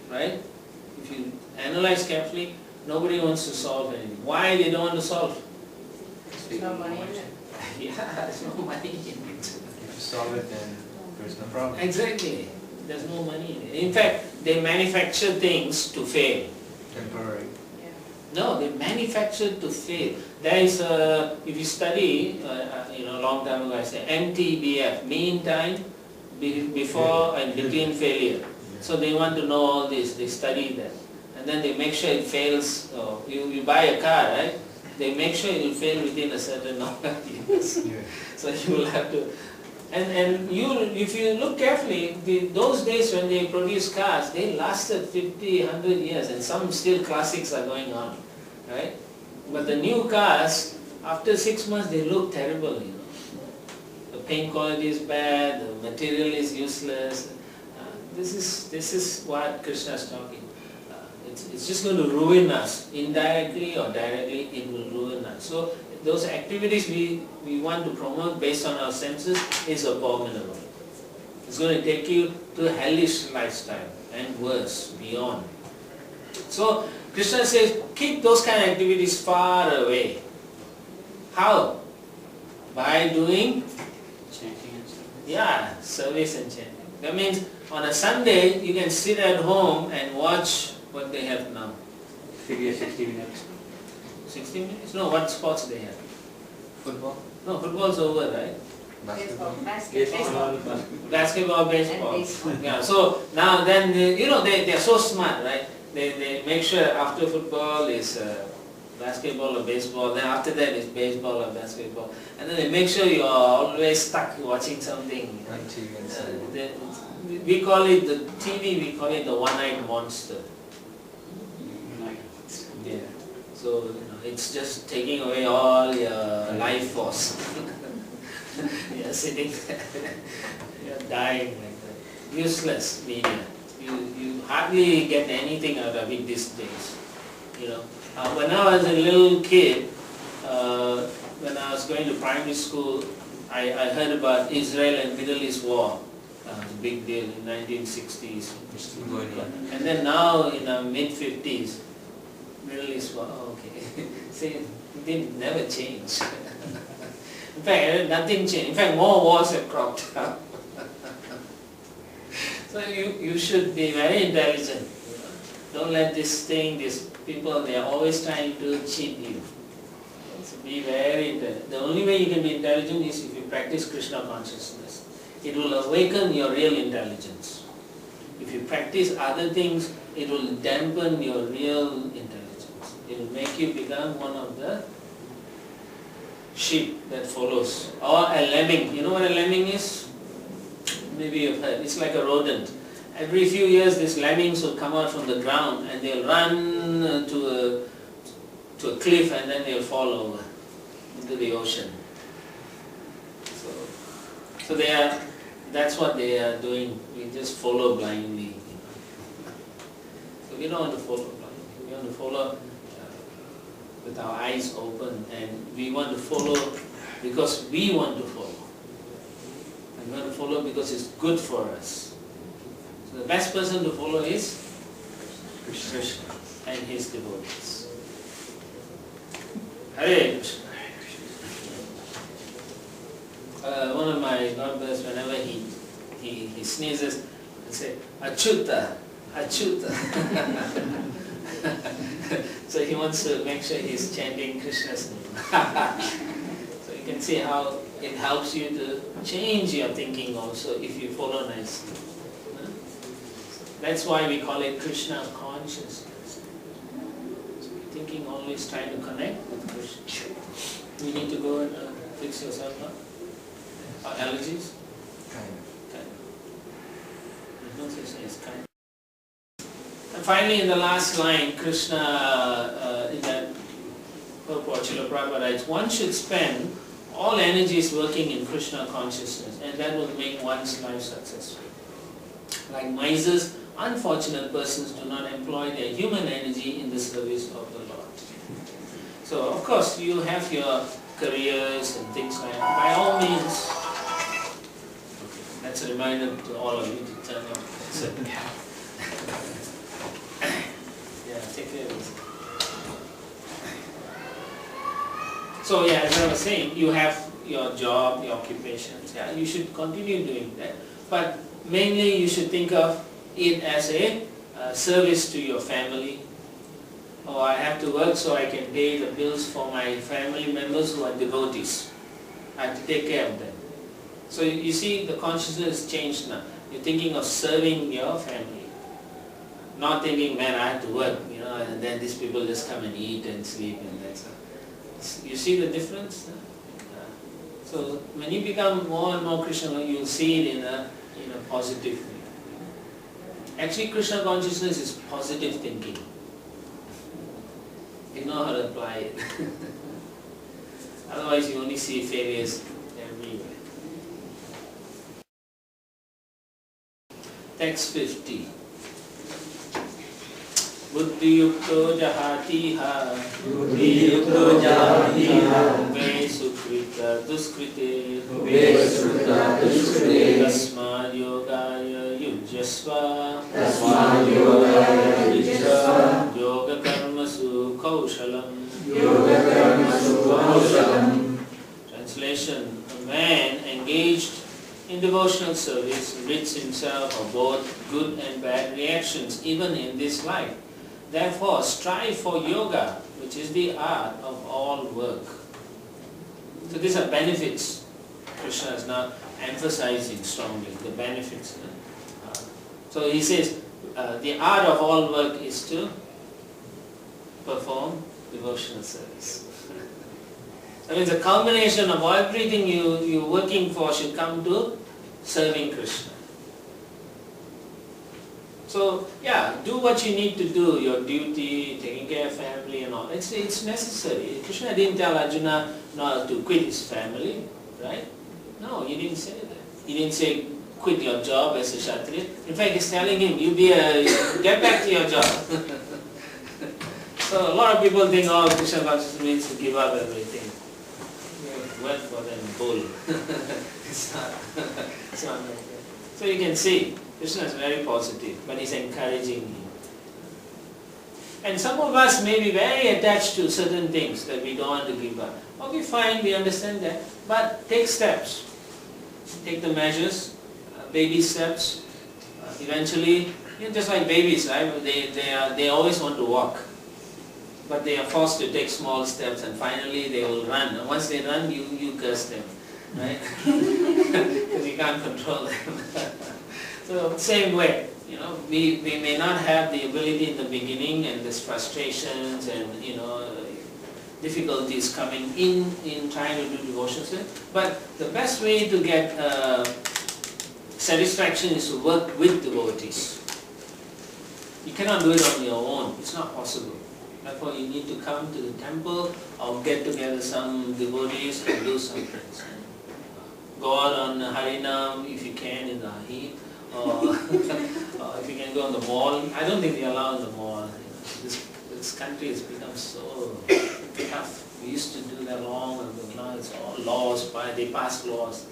right? If you analyze carefully, nobody wants to solve anything. Why they don't want to solve? There's no money in it. Yeah, there's no money in it. If you solve it, then there's no problem. Exactly. There's no money in it. In fact, they manufacture things to fail. Temporary. Yeah. No, they manufacture to fail. There is a, if you study, a long time ago I said MTBF, mean time before and between failure. So they want to know all this, they study that. And then they make sure it fails. You buy a car, right? They make sure it will fail within a certain number of years. Yeah. So you will have to, and if you look carefully, those days when they produced cars, they lasted 50, 100 years, and some still classics are going on, right? But the new cars, after 6 months, they look terrible, you know. The paint quality is bad, the material is useless. This is what Krishna is talking. It's just going to ruin us, indirectly or directly. It will ruin us. So those activities we want to promote based on our senses is abominable. It's going to take you to a hellish lifestyle and worse, beyond. So Krishna says, keep those kind of activities far away. How? By doing Chanting and stuff. yeah, service and chanting. That means on a Sunday you can sit at home and watch what they have now. Figure 60 minutes. 60 minutes? No, what sports they have? Football? No, football's over, right? Baseball, Baseball. Basketball, baseball. And baseball. Yeah, so now then, they're so smart, right? They make sure after football is basketball or baseball, then after that is baseball or basketball. And then they make sure you're always stuck watching something. On TV and stuff. We call it, the TV, we call it the one-eyed monster. Yeah. So, it's just taking away all your life force. You're sitting there, you're dying like that. Useless media. You hardly get anything out of it these days. When I was a little kid, when I was going to primary school, I heard about Israel and Middle East war. It was a big deal in 1960s. Still going on. And then now in the mid-50s, Middle East war, okay. See, it didn't never change. In fact, nothing changed. In fact, more wars have cropped up. So you should be very intelligent. Don't let these people, they are always trying to cheat you. So be very intelligent. The only way you can be intelligent is if you practice Krishna consciousness. It will awaken your real intelligence. If you practice other things, it will dampen your real intelligence. It will make you become one of the sheep that follows. Or a lemming. You know what a lemming is? Maybe you've heard. It's like a rodent. Every few years these lemmings will come out from the ground and they'll run to a cliff and then they'll fall over into the ocean. So that's what they are doing. We just follow blindly. So we don't want to follow blindly. We want to follow with our eyes open, and we want to follow because we want to follow. And we want to follow because it's good for us. So the best person to follow is Krishna and his devotees. Hare Krishna. One of my he sneezes and say, Achyuta, Achyuta. So he wants to make sure he's chanting Krishna's name. So you can see how it helps you to change your thinking also if you follow nicely. That's why we call it Krishna consciousness. So you're thinking always trying to connect with Krishna. You need to go and fix yourself up. Or allergies? Kind. There's no such thing as kind. And finally, in the last line, Krishna, in that purport, Srila Prabhupada writes, one should spend all energies working in Krishna consciousness, and that will make one's life successful. Like misers, unfortunate persons do not employ their human energy in the service of the Lord. So, of course, you have your careers and things like that. By all means, okay, that's a reminder to all of you to turn off. So, yeah, take care of this. So yeah, as I was saying, you have your job, your occupations. Yeah, you should continue doing that. But mainly you should think of it as a service to your family. Oh, I have to work so I can pay the bills for my family members who are devotees. I have to take care of them. So you see, the consciousness has changed now. You're thinking of serving your family. Not thinking, man, I have to work, and then these people just come and eat and sleep and that's all. You see the difference? So when you become more and more Krishna, you'll see it in a positive way. Actually, Krishna consciousness is positive thinking. You know how to apply it. Otherwise, you only see failures everywhere. Text 50. Buddhiyukto jahatiha Buddhiyukto jahatiha Ve sukrita duskrite Tasmad yogaya yujyasva Yoga karmasu kaushalam. Translation: a man engaged in devotional service rids himself of both good and bad reactions even in this life. Therefore, strive for yoga, which is the art of all work. So these are benefits. Krishna is now emphasizing strongly the benefits. So he says, the art of all work is to perform devotional service. That means a combination of everything you're working for should come to serving Krishna. So, yeah, do what you need to do, your duty, taking care of family and all. It's necessary. Krishna didn't tell Arjuna not to quit his family, right? No, he didn't say that. He didn't say quit your job as a Kshatriya. In fact, he's telling him, get back to your job. So a lot of people think, oh, Krishna consciousness means to give up everything. Word for them, bull. It's not like that. So you can see, Krishna is very positive, but he's encouraging you. And some of us may be very attached to certain things that we don't want to give up. Okay, fine, we understand that, but take steps. Take the measures, baby steps. Eventually, just like babies, right? They always want to walk. But they are forced to take small steps and finally they will run. And once they run, you curse them, right? Because you can't control them. So same way, we may not have the ability in the beginning and there's frustrations and, difficulties coming in trying to do devotional service. But the best way to get satisfaction is to work with devotees. You cannot do it on your own. It's not possible. Therefore, you need to come to the temple or get together some devotees and do some things. Go out on Harinam if you can in the heat, or if you can go on the mall. I don't think they allow in the mall. This country has become so tough. We used to do that long ago. Now it's all laws. They pass laws.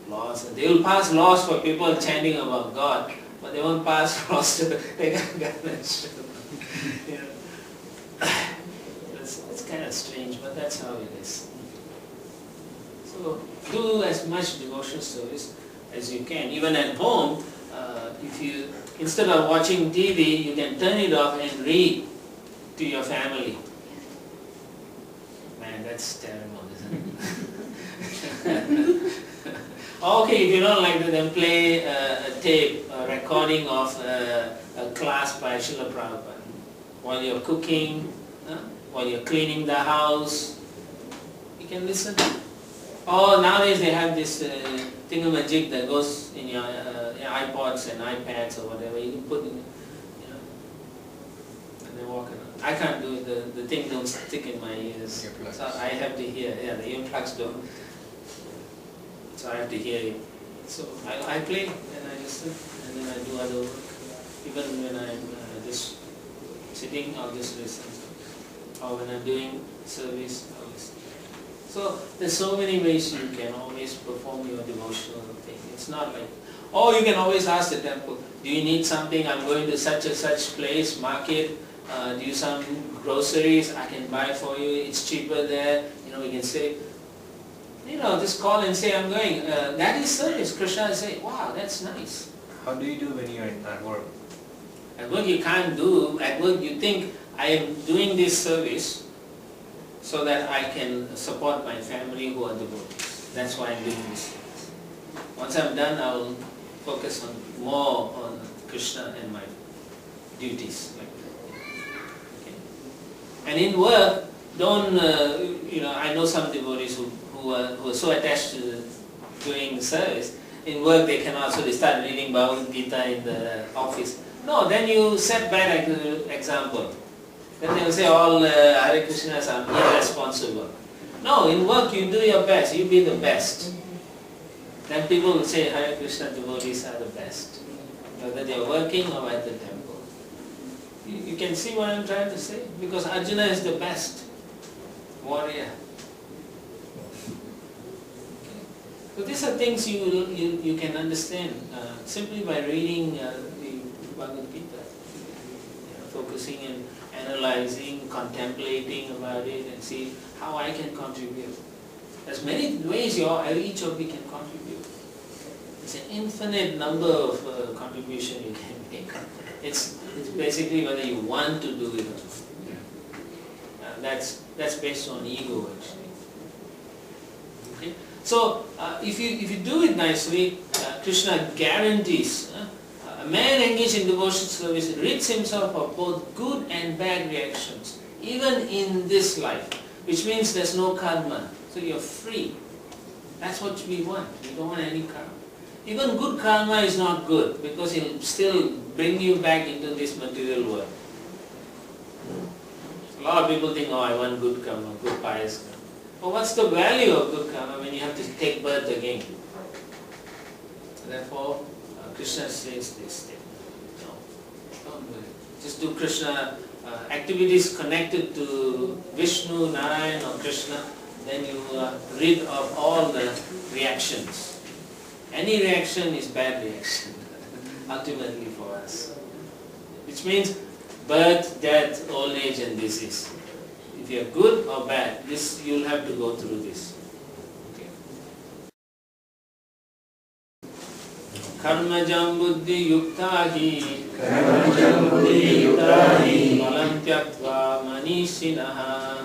And they will pass laws for people chanting about God, but they won't pass laws to take a garnish. It's kind of strange, but that's how it is. So do as much devotional service, as you can. Even at home, if you, instead of watching TV, you can turn it off and read to your family. Man, that's terrible, isn't it? Okay, if you don't like to, then play a tape, a recording of a class by Srila Prabhupada. While you're cooking, while you're cleaning the house, you can listen. Oh, nowadays they have this thingamajig that goes in your iPods and iPads or whatever. You can put in, and they walk around. I can't do it. The thing don't stick in my ears. Earplugs. So I have to hear. Yeah, the earplugs don't. So I have to hear it. So I play and I listen and then I do other work. Even when I'm just sitting, I'll just listen. Or when I'm doing service, I'll listen. So there's so many ways you can always perform your devotional thing. It's not like, oh, you can always ask the temple, do you need something? I'm going to such and such place, market. Do you some groceries? I can buy for you. It's cheaper there. We can say, just call and say I'm going. That is service. Krishna will say, wow, that's nice. How do you do when you're at work? At work you can't do. At work you think, I am doing this service so that I can support my family who are devotees. That's why I'm doing this. Once I'm done, I will focus more on Krishna and my duties. Okay. And in work, don't, I know some devotees who are so attached to doing the service. In work they cannot, so they start reading Bhagavad-Gita in the office. No, then you set bad example. Then they will say all Hare Krishnas are irresponsible. No, in work you do your best, you be the best. Then people will say Hare Krishna devotees are the best. Whether they are working or at the temple. You can see what I'm trying to say? Because Arjuna is the best warrior. So these are things you can understand simply by reading the Bhagavad Gita. Focusing and analyzing, contemplating about it and see how I can contribute. There's many ways each of you can contribute. It's an infinite number of contribution you can make. It's basically whether you want to do it or not. That's based on ego actually. Okay? So if you do it nicely, Krishna guarantees a man engaged in devotional service rids himself of both good and bad reactions, even in this life, which means there's no karma. So you're free. That's what we want. We don't want any karma. Even good karma is not good because it will still bring you back into this material world. A lot of people think, oh, I want good karma, good pious karma. But what's the value of good karma when you have to take birth again? Therefore, Krishna says this statement. No, don't do it. Just do Krishna activities connected to Vishnu, Narayan or Krishna, then you are rid of all the reactions. Any reaction is bad reaction, ultimately for us. Which means birth, death, old age and disease. If you are good or bad, this you'll have to go through this. Karmajam buddhi yuktahi Palam tyaktva manishinaha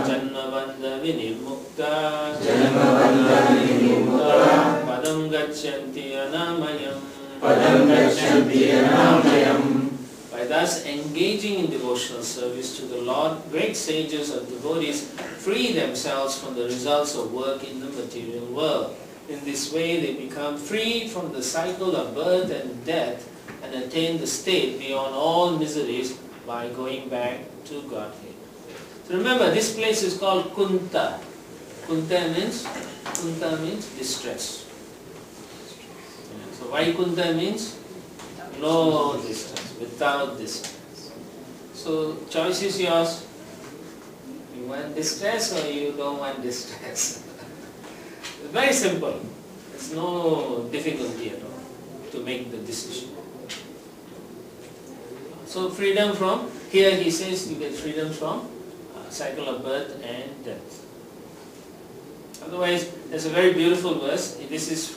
Janma bandha vinirmukta Padam gachanti anamayam. By thus engaging in devotional service to the Lord, great sages or devotees free themselves from the results of work in the material world. In this way they become free from the cycle of birth and death and attain the state beyond all miseries by going back to Godhead. So remember, this place is called Kunta. Kunta means distress. So why Kunta means? No distress, without distress. So choice is yours. You want distress or you don't want distress? It's very simple. There's no difficulty at all to make the decision. So freedom from, here he says you get freedom from cycle of birth and death. Otherwise, There's a very beautiful verse. This is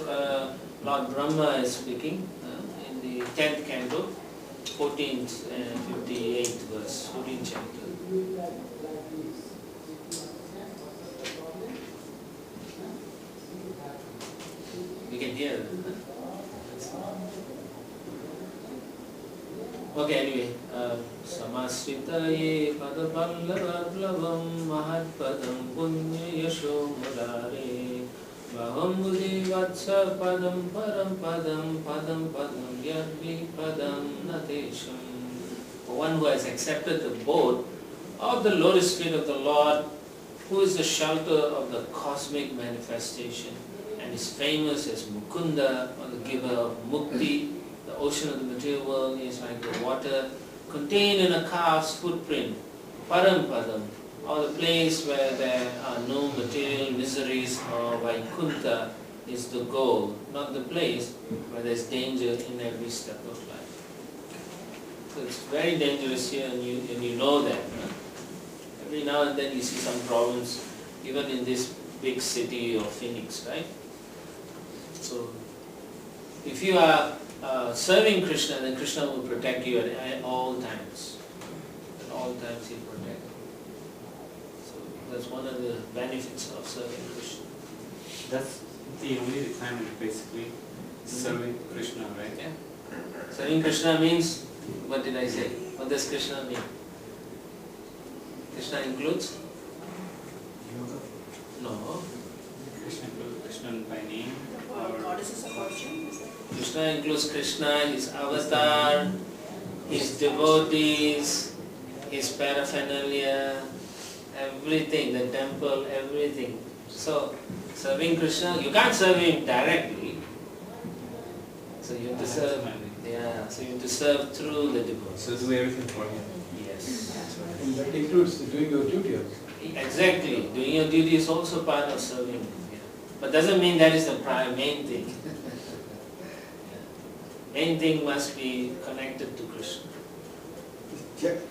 Lord Brahma is speaking in the 10th canto, 14th and 58th verse, 14th chapter. You can hear it. Okay, anyway. Samasritaye padapallavaplavam mahatpadam punya yasho mudare Vaham buddhi vatsa padam param padam padam padam yadvi padam natesham. One who has accepted the boat of the lotus feet of the Lord, who is the shelter of the cosmic manifestation and is famous as Mukunda, or the giver of Mukti. The ocean of the material world is like the water contained in a calf's footprint, Param Padam, or the place where there are no material miseries, or Vaikuntha is the goal, not the place where there is danger in every step of life. So it's very dangerous here, and you know that. Huh? Every now and then you see some problems, even in this big city of Phoenix, right? So if you are serving Krishna, then Krishna will protect you at all times. At all times He will protect you. So that's one of the benefits of serving Krishna. That's the only requirement basically, serving Krishna, right? Yeah. Serving Krishna means, what did I say? What does Krishna mean? Krishna includes? No. Krishna by name. Goddesses of origin, is that? Krishna includes Krishna, his avatar, his devotees, his paraphernalia, everything, the temple, everything. So, serving Krishna, you can't serve Him directly. So you have to serve, so you have to serve through the devotees. So do everything for Him. Yes. And that includes doing your duty also. Exactly. Doing your duty is also part of serving Him. Yeah. But doesn't mean that is the main thing. Main thing must be connected to Krishna.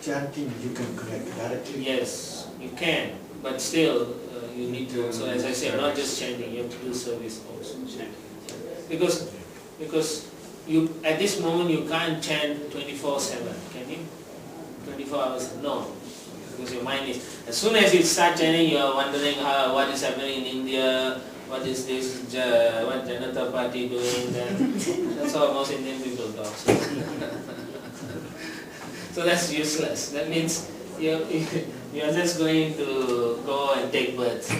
Chanting, you can connect directly. Yes, you can, but still you need to. So as I said, not just chanting, you have to do service also. Because you at this moment you can't chant 24/7, can you? 24 hours, no. Because your mind is. As soon as you start chanting, you are wondering what is happening in India. What is this, what Janata Party doing? That's how most Indian people talk. So that's useless. That means you are just going to go and take birth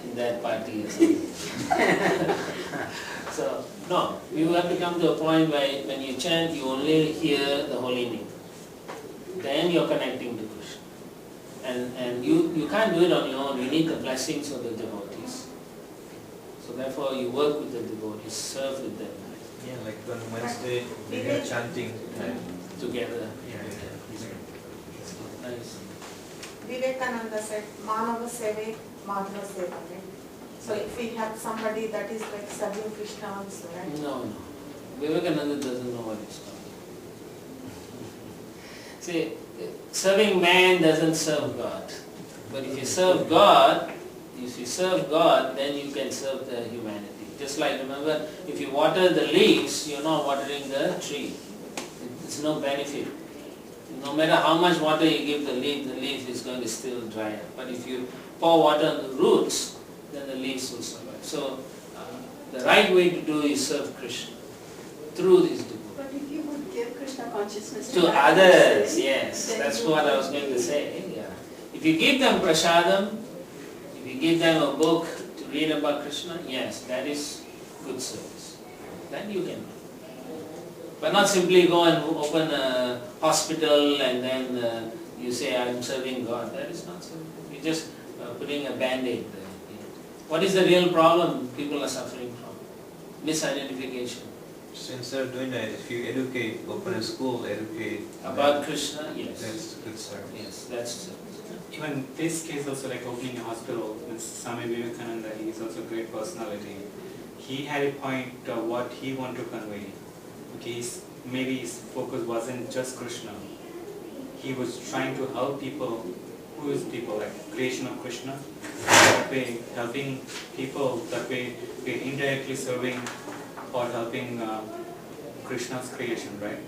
in that party or something. So, no, you have to come to a point where when you chant, you only hear the holy name. Then you are connecting to Krishna. And you can't do it on your own. You need the blessings of the devotees. So therefore you work with the devotees, serve with them. Yeah, like on Wednesday we have chanting time Together. Yeah. Nice. Vivekananda said, Manava Seve, Madhava Seva, right? So if we have somebody that is like serving Krishna also, right? No. Vivekananda doesn't know what he's talking. See, serving man doesn't serve God. But if you serve God, then you can serve the humanity. Just like, remember, if you water the leaves, you're not watering the tree. It's no benefit. No matter how much water you give the leaf is going to still dry up. But if you pour water on the roots, then the leaves will survive. So, the right way to do is serve Krishna through this devotion. But if you would give Krishna consciousness To that others, person, yes. then That's you what I would- was going to say. Yeah. If you give them prasadam, if you give them a book to read about Krishna, yes, that is good service. Then you can. But not simply go and open a hospital and then you say, I'm serving God. That is not serving. You're just putting a band-aid there. What is the real problem people are suffering from? Misidentification. So instead of doing that, if you educate, open a school, educate About Krishna, yes. that's good service. Yes, that's service. Even this case also, like opening a hospital with Swami Vivekananda, he is also a great personality. He had a point what he wanted to convey. Okay, maybe his focus wasn't just Krishna. He was trying to help people. Who is people? Like creation of Krishna. way, helping people, that way we're indirectly serving or helping Krishna's creation, right?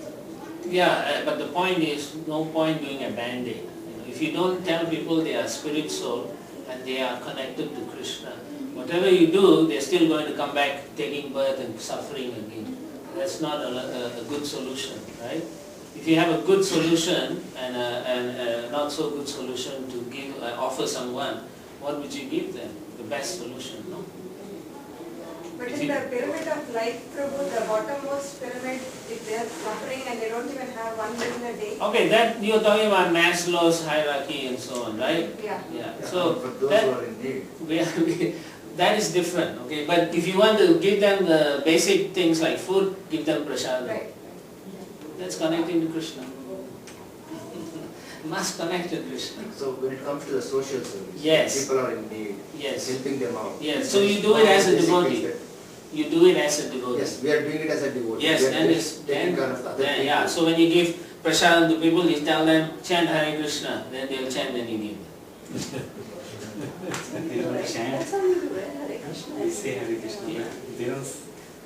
Yeah, but the point is, no point doing a band-aid. If you don't tell people they are spirit soul and they are connected to Krishna, whatever you do, they're still going to come back taking birth and suffering again. That's not a good solution, right? If you have a good solution and a not so good solution to give, offer someone, what would you give them? The best solution, no? But in the pyramid of life, Prabhu, the bottommost pyramid, if they are suffering and they don't even have one meal a day. Okay, that you're talking about Maslow's hierarchy and so on, right? Yeah. Yeah. So for those that, who are in need. that is different, okay? But if you want to give them the basic things like food, give them prasadam. Right. That's connecting to Krishna. Must connect to Krishna. So when it comes to the social service, Yes. people are in need, Yes. helping them out. Yes. So you do it as a Basic devotee. things that- You do it as a devotee. Yes, we are doing it as a devotee. Yes, we are then just it's taking care of the other then, people. yeah. So when you give prasadam to people, you tell them chant Hare Krishna. Then they'll chant, then you give them. They don't chant, That's how you do it, Hare Krishna. they say Hare Krishna, Yeah. but they don't,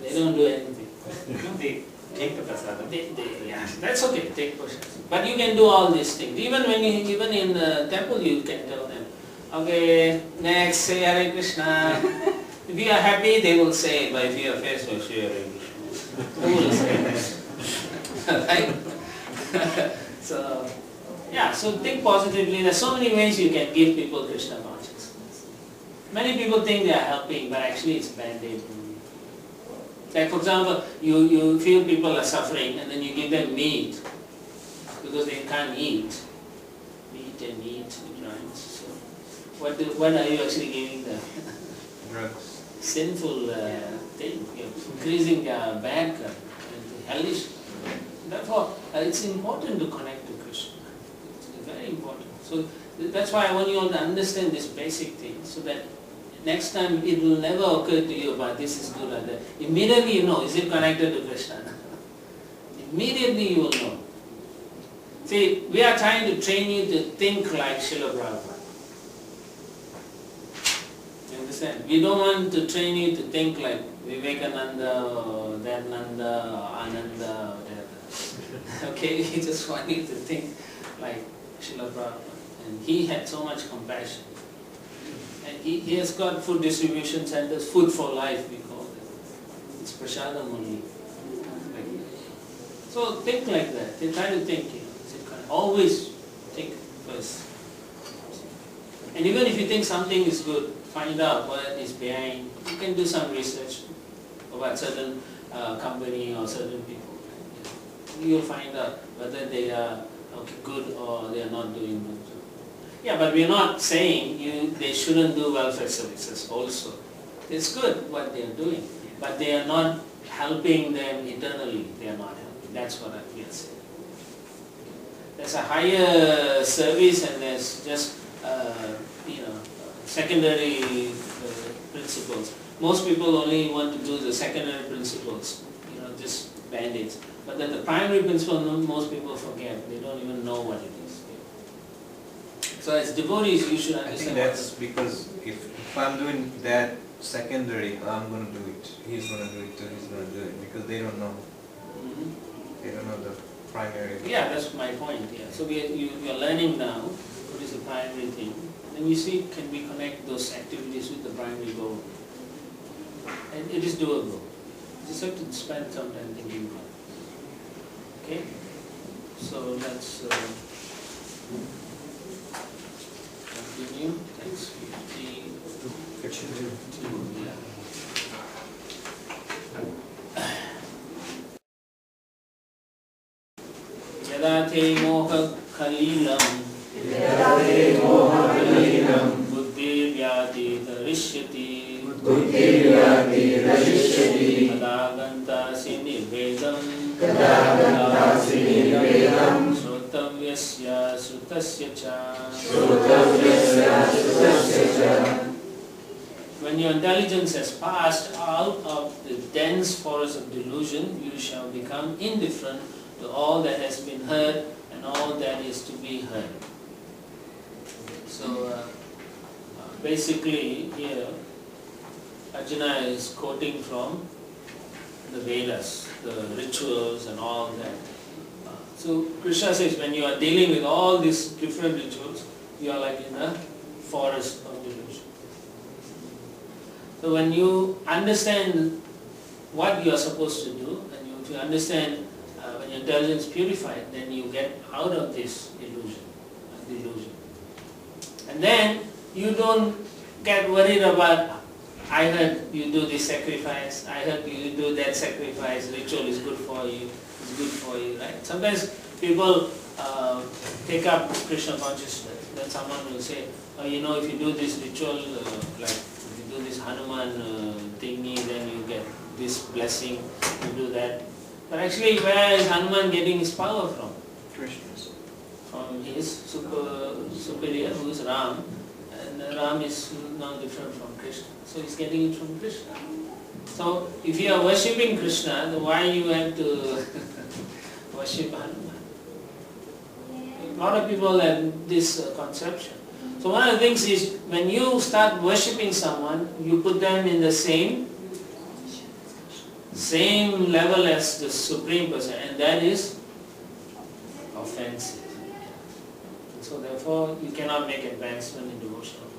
They don't do anything. no, they take the prasadam. Yeah, that's okay. Take prasadam. But you can do all these things. Even in the temple, you can tell them. Okay, next say Hare Krishna. If you are happy, they will say it. But if you are faced with say Hare Krishna, who will say this? Right? So, yeah. So think positively. There's so many ways you can give people Krishna consciousness. Many people think they are helping, but actually it's band-aid. Like for example, you feel people are suffering and then you give them meat because they can't eat. Meat and meat, right? So what are you actually giving them? Drugs. Sinful thing, you're increasing bad karma and hellish. Therefore, it's important to connect to Krishna. It's very important. So that's why I want you all to understand this basic thing, so that next time it will never occur to you about this is good or that. Immediately you know, is it connected to Krishna? Immediately you will know. See, we are trying to train you to think like Srila Prabhupada. You understand? We don't want to train you to think like Vivekananda or Dhananda, Ananda, whatever. Okay, we just want you to think like Srila Prabhupada. And he had so much compassion. And he has got food distribution centers, food for life we call it. It's prasadam only. So think like that. They try to think, always think first. And even if you think something is good, find out what is behind. You can do some research about certain company or certain people. You'll find out whether they are good or they are not doing good. Yeah, but we're not saying they shouldn't do welfare services also. It's good what they are doing, but they are not helping them eternally. They are not helping. That's what we are saying. There's a higher service and there's just secondary principles. Most people only want to do the secondary principles, just band-aids. But then the primary principle, most people forget. They don't even know what it is. So as devotees, you should I understand. think that's because if I'm doing that secondary, I'm going to do it. He's going to do it too. He's going to do it because they don't know. Mhm. They don't know the primary. Yeah, that's my point. Yeah. So you're learning now what is the primary thing. And you see, can we connect those activities with the primary goal? And it is doable. You just have to spend some time thinking about it. Okay? So let's continue. Thanks. 52. Yeah. Yada te moha khalilam buddhi vyati tarishyati kadaganta sinirvedam srotavyasya srutasya cha. When your intelligence has passed out of the dense forest of delusion, you shall become indifferent to all that has been heard and all that is to be heard. So, basically here Arjuna is quoting from the Vedas, the rituals and all that. So Krishna says when you are dealing with all these different rituals, you are like in a forest of delusion. So when you understand what you are supposed to do, and if you understand when your intelligence is purified, then you get out of this illusion, delusion. And then you don't get worried about, I heard you do this sacrifice, I heard you do that sacrifice, ritual is good for you, it's good for you, right? Sometimes people take up Krishna consciousness, then someone will say, oh, you know, if you do this ritual, like if you do this Hanuman thingy, then you get this blessing, you do that. But actually, where is Hanuman getting his power from? Krishna. From his superior, who is Ram, and Ram is now different from Krishna. So he's getting it from Krishna. So if you are worshipping Krishna, then why you have to worship Hanuman? A lot of people have this conception. So one of the things is, when you start worshipping someone, you put them in the same level as the Supreme Person, and that is offensive. So therefore, you cannot make advancement in devotional life.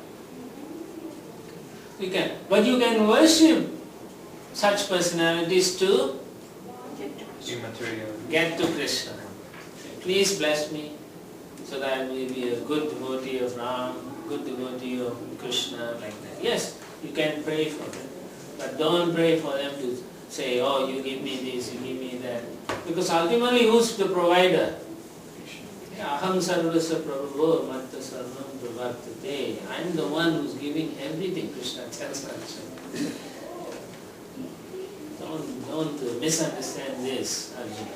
You can, but you can worship such personalities to get to Krishna. Please bless me so that I may be a good devotee of Ram, good devotee of Krishna, like that. Yes, you can pray for them, but don't pray for them to say, oh, you give me this, you give me that. Because ultimately, who's the provider? Aham sarvasya prabhu matta sarvam pravartate. I am the one who's giving everything, Krishna tells Arjuna. Don't misunderstand this, Arjuna.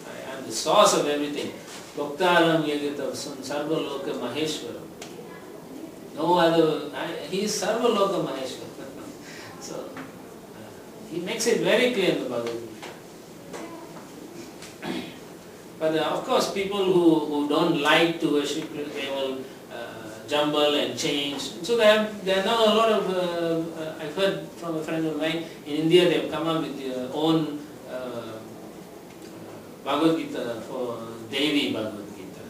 I am the source of everything. Bhaktaram yagitav sarva loka maheshwaram. No other, he is sarva loka maheshwaram. So, he makes it very clear in the Bhagavad Gita. But of course, people who don't like to worship, they will jumble and change. So there are now a lot of, I've heard from a friend of mine, in India they've come up with their own Bhagavad Gita for Devi Bhagavad Gita.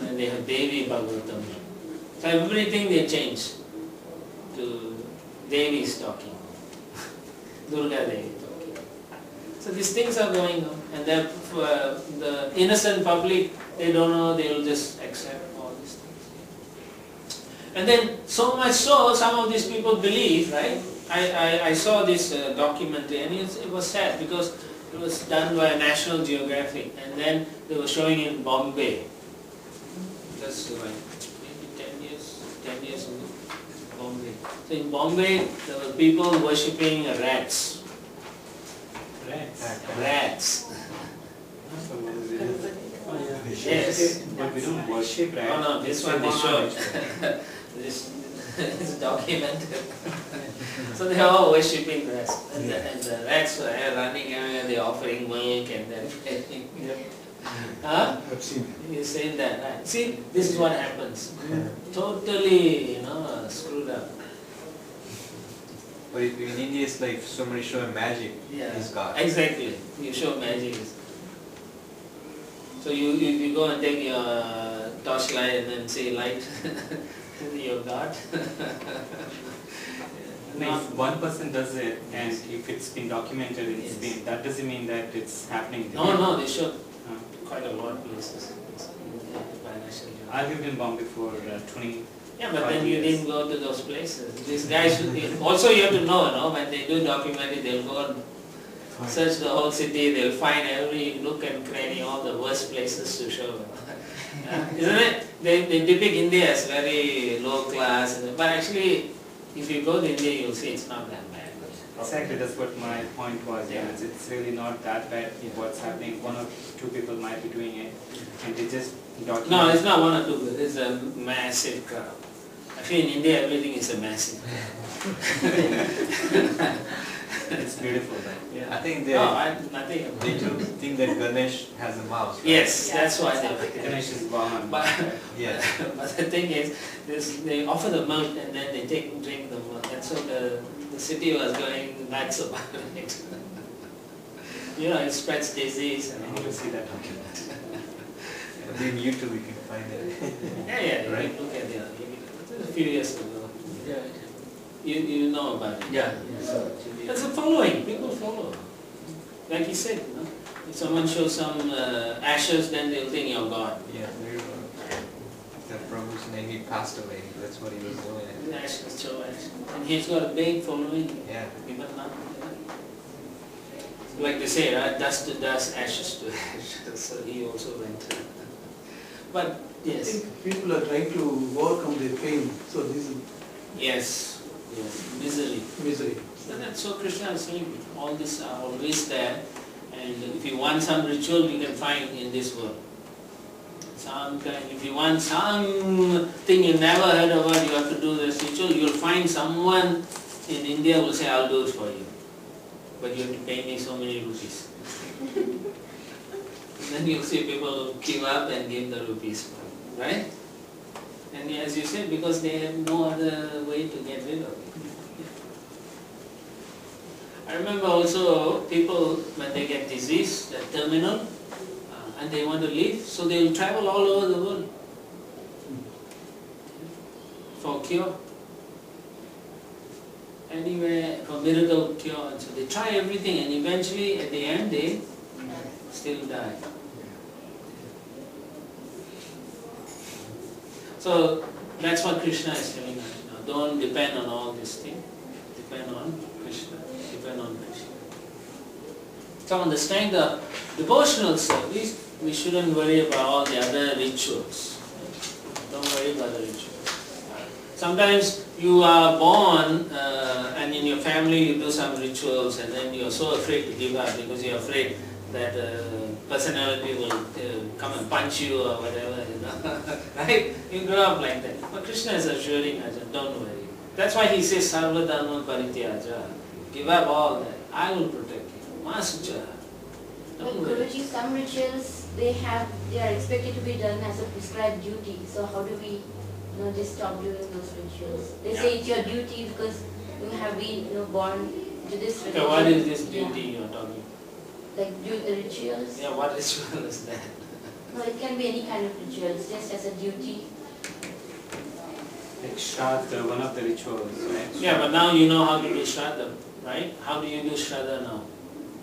And they have Devi Bhagavatam. So everything they change to Devi is talking. Durga Devi talking. So these things are going on, and the innocent public, they don't know, they will just accept all these things. And then so much so, some of these people believe, right? I saw this documentary, and it was sad because it was done by National Geographic, and then they were showing in Bombay. Just like maybe 10 years ago, Bombay. So in Bombay, there were people worshipping rats. Rats. Yes. But we don't worship rats. No, this one they show. This is documented. So they are all worshipping rats. And the rats were running away, they are offering milk and then huh? I've seen it. You've seen that, right? See, this is what happens. Totally, screwed up. But in India's life, somebody show him magic, he's God. Exactly. You show magic. So you go and take your torchlight and then say light, you're God. If one person does it and if it's been documented in Spain, that doesn't mean that it's happening there. No, they show quite a lot of places. I lived in Bombay for 20. Yeah, but then you didn't go to those places. These guys should be. Also, you have to know, when they do documentary, they'll go and search the whole city. They'll find every nook and cranny, all the worst places to show. Isn't it? They depict India as very low class, but actually, if you go to India, you'll see it's not that bad. Exactly, that's what my point was. Yeah. It's really not that bad what's happening. One or two people might be doing it, and they just document. No, it's not one or two people. It's a massive crowd. Actually, in India, everything is a massive crowd. It's beautiful then. Yeah. I think nothing. they do think that Ganesh has a mouse. Right? Yes, that's why they Ganesh is born. But, Yeah. but the thing is, they offer the milk and then they drink the milk, and so the city was going nuts about it. You know, it spreads disease. I want to see that document. Maybe in YouTube you can find it. Yeah, Right. you look at it. A few years ago. Yeah. You know about it. Yeah. It's a following. People follow. Like he said, you know, if someone shows some ashes, then they'll think you're God. Yeah, very well. The Prabhu's name, he passed away. That's what he was doing. The ashes show ashes. And he's got a big following. Yeah. People not. Like they say, right? Dust to dust, ashes to ashes. So he also went. But I yes. think people are trying to overcome their pain, so this is Yes. Misery. misery. So that's so Krishna is saying, all these are always there, and if you want some ritual, you can find in this world. If you want something you never heard about, you have to do this ritual, you'll find someone in India will say, I'll do it for you. But you have to pay me so many rupees. Then you'll see people give up and give the rupees, right? And as you said, because they have no other way to get rid of it. I remember also people, when they get disease, they're terminal, and they want to leave, so they will travel all over the world for cure. Anywhere for miracle cure, and so they try everything, and eventually at the end they still die. So that's what Krishna is telling us. Don't depend on all these things. Depend on Krishna. Depend on Krishna. So understand the devotional service, we shouldn't worry about all the other rituals. Don't worry about the rituals. Sometimes you are born and in your family you do some rituals, and then you are so afraid to give up because you are afraid that personality will come and punch you or whatever, you know. Right? You grow up like that. But Krishna is assuring us, don't worry. That's why he says, Sarva Dharma Parityaja. Give up all that. I will protect you. Mascha. But Don't worry. Guruji, some rituals they are expected to be done as a prescribed duty. So how do we just stop doing those rituals? They say it's your duty because you have been born to this religion. Okay, what is this duty you are talking? Like do the rituals? Yeah, what ritual is that? No, it can be any kind of rituals, just as a duty. Like Shraddha, one of the rituals, right? Yeah, but now you know how to do Shraddha, right? How do you do Shraddha now?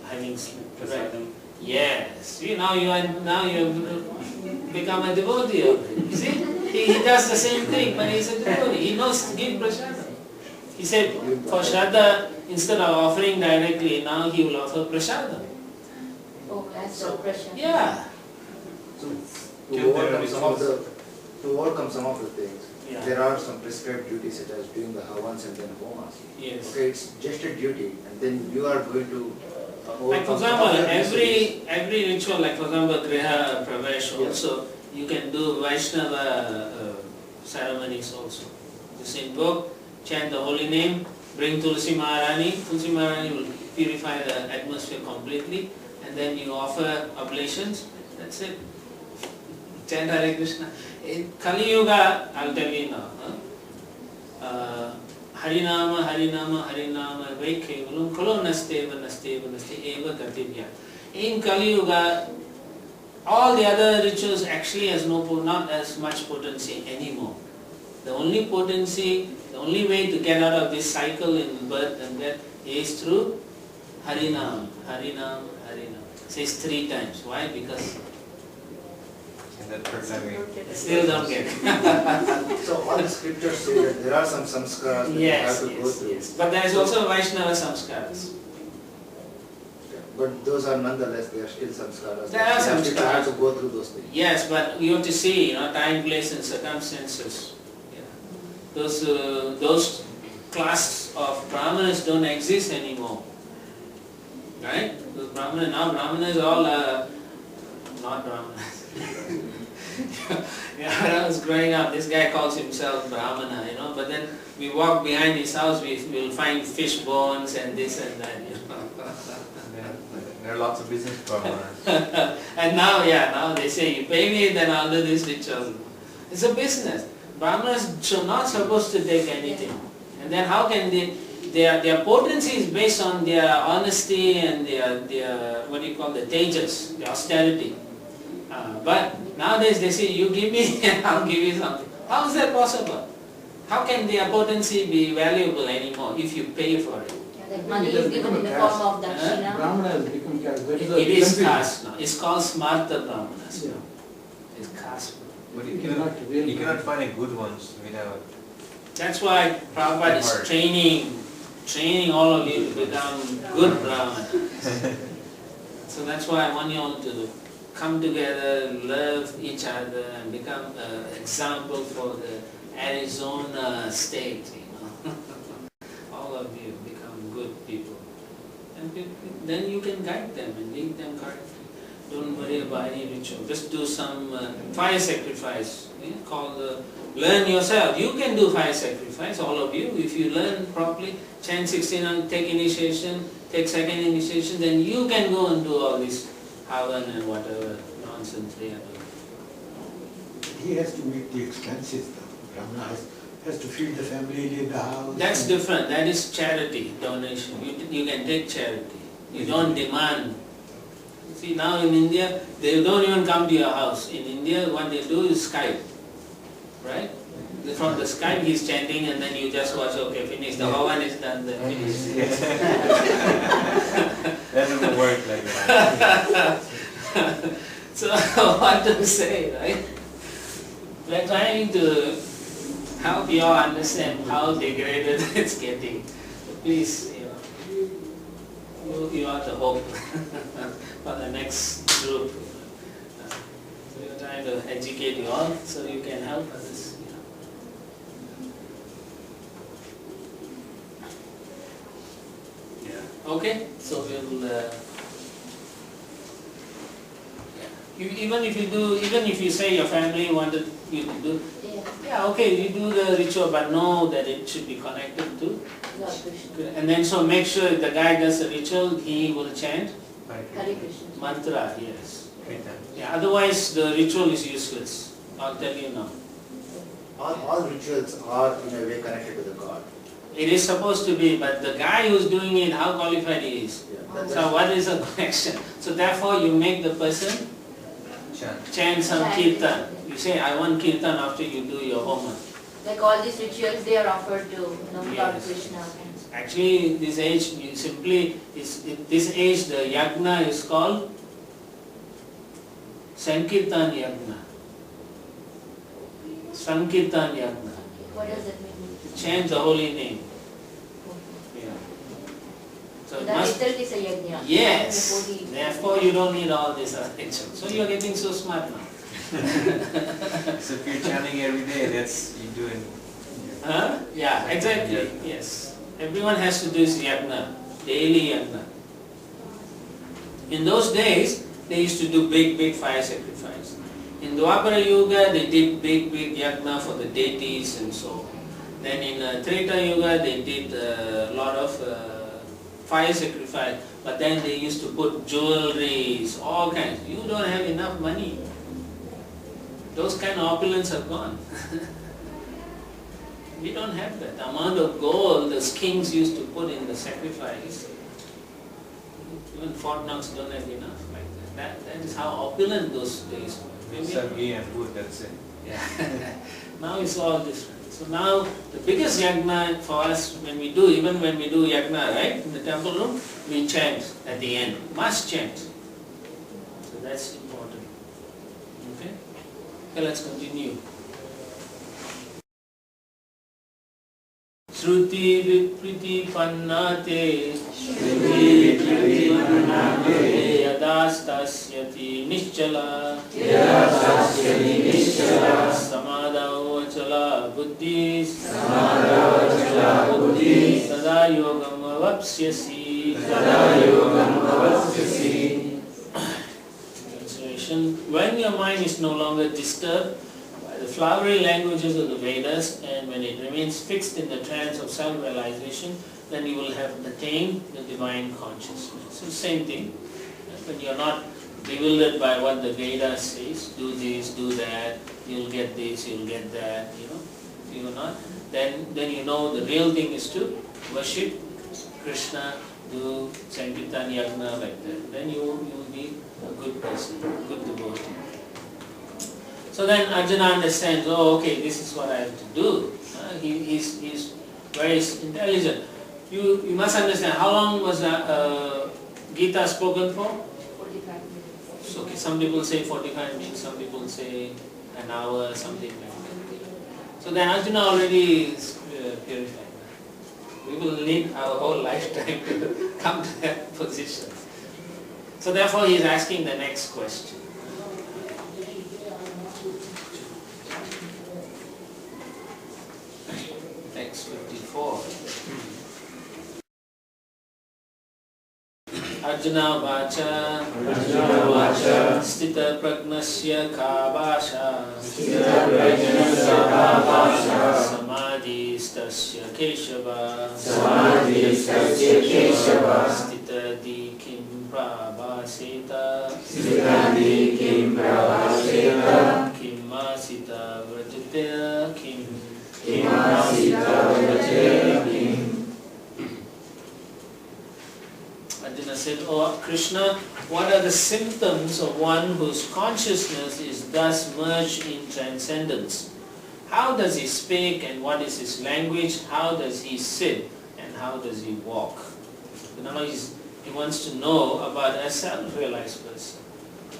Having Prasadam. Yes. Now you have become a devotee of it. You see? He does the same thing, but he's a devotee. He knows to give prasadam. He said, for Shraddha, instead of offering directly, now he will offer prasadam. Oh, that's the pressure. Yeah. So to overcome some of the things, Yeah. there are some prescribed duties such as doing the havans and then homas. Yes. Okay, it's just a duty, and then you are going to Like for overcome some of example, the miseries. every ritual, like for example, Griha Pravesh also, you can do Vaishnava ceremonies also. Just invoke, chant the holy name, bring Tulsi Maharani. Tulsi Maharani will purify the atmosphere completely, and then you offer oblations. That's it. Chant Hare Krishna. In Kali Yuga, I'll tell you now. Harinama, Harinama, Harinama, Vaikevalam, Kalo Nasteva, Nasteva, Nasteva, Gatibhya. In Kali Yuga, all the other rituals actually has not as much potency anymore. The only potency, the only way to get out of this cycle in birth and death is through Harinam, Harinam, Harinam. It says 3 times. Why? Because In that programming. still don't get it. So all the scriptures say that there are some samskaras that you Yes, have to go yes, through. yes. But there is also Vaishnava samskaras. But those are nonetheless, they are still samskaras. There are Some people have samskaras. to go through those things. Yes, but you have to see, time, place and circumstances. Yeah. Those class of Brahmanas don't exist anymore. Right? Those now Brahmanas all are not Brahmanas. When I was growing up, this guy calls himself Brahmana, but then we walk behind his house, we will find fish bones and this and that. There are lots of business brahmanas. And now they say, you pay me, then I'll do this ritual. It's a business. Brahmanas are not supposed to take anything. And then how can their potency is based on their honesty and their what do you call, the tejas, the austerity. But nowadays they say, you give me and I'll give you something. How is that possible? How can their potency be valuable anymore if you pay for it? Like money is given in the form of dakshina. Brahmana has become caste. That is It is caste now. It's called smarta brahmanas. Yeah. It's caste. But It is not real you cannot Brahmana. find a good ones without. That's why Prabhupada is Hard. training all of you to become good brahmanas. So that's why I want you all to come together, love each other, and become an example for the Arizona state, all of you become good people. And then you can guide them and lead them correctly. Don't worry about any ritual. Just do some fire sacrifice. Learn yourself. You can do fire sacrifice, all of you. If you learn properly, chant 16, take initiation, take second initiation, then you can go and do all this havan and whatever nonsense they are doing. He has to make the expenses though. Brahmana has to feed the family, leave the house. That's different. That is charity, donation. You can take charity. You don't demand. See, now in India, they don't even come to your house. In India, what they do is Skype. Right? From the Skype he's chanting and then you just watch, okay, finish. The havan is done, then finish. That doesn't work like that. So what to say, right? We're trying to help you all understand how degraded it's getting. Please, you are the hope for the next group. So we're trying to educate you all so you can help others. Yeah. Okay, so we'll. Even if you say your family wanted you to do, okay, you do the ritual, but know that it should be connected to Lord Krishna. And then so make sure if the guy does the ritual, he will chant Hare Krishna. mantra, yes. 3 times. Yeah, otherwise the ritual is useless. I'll tell you now. All rituals are in a way connected to the God. It is supposed to be, but the guy who's doing it, how qualified he is. Yeah, So what is the connection? So therefore you make the person chant some kirtan. You say, I want kirtan after you do your homework. Like all these rituals, they are offered to Lord Yes. Krishna. Actually, this age, this age the yagna is called Sankirtan yagna. Sankirtan yagna. What does that mean? Chant the holy name. Yeah. So it That must, itself is a yajna. yes. Before the- Therefore you don't need all this attention. So you are getting so smart now. So if you're chanting every day, that's you doing. Huh? Yeah, exactly. Yes. Everyone has to do this yagna, daily yagna. In those days, they used to do big fire sacrifice. In Dwapara Yuga, they did big yagna for the deities and so on. Then in Treta Yuga, they did a lot of fire sacrifice, but then they used to put jewelries, all kinds. You don't have enough money. Those kind of opulence are gone. We don't have that. The amount of gold the kings used to put in the sacrifice, even Fort Knox don't have enough like that. That is how opulent those days were. Some ghee and wood, that's it. Yeah. Now it's all different. So now the biggest yagna for us, even when we do yagna, right, in the temple room, we chant at the end. Must chant. So that's important. Okay? Okay, let's continue. Shruti vipriti pannate yadastasyati nischala samadao achala buddhi sada yogam avapsyasi. Translation: when your mind is no longer disturbed by the flowery languages of the Vedas, and when it remains fixed in the trance of self-realization, then you will have attained the divine consciousness. So same thing. when you're not bewildered by what the Veda says, do this, do that, you'll get this, you'll get that, you're not, then you know the real thing is to worship Krishna, do Sankirtan Yagna like that. Then you will be a good person, good devotee. So then Arjuna understands, oh okay, this is what I have to do. He's very intelligent. You must understand, how long was Gita spoken for? 45 minutes. So, okay, some people say 45 minutes, some people say an hour, something like that. So then Arjuna already is purified. We will need our whole lifetime to come to that position. So therefore he is asking the next question. Text 54. Arjuna vacha Stita pragnasya kabasha Samadhi stasya keshava Stita di kim prabhaseta Kim masita vrajate kim Arjuna said, oh Krishna, what are the symptoms of one whose consciousness is thus merged in transcendence? How does he speak and what is his language? How does he sit and how does he walk? So now he wants to know about a self-realized person.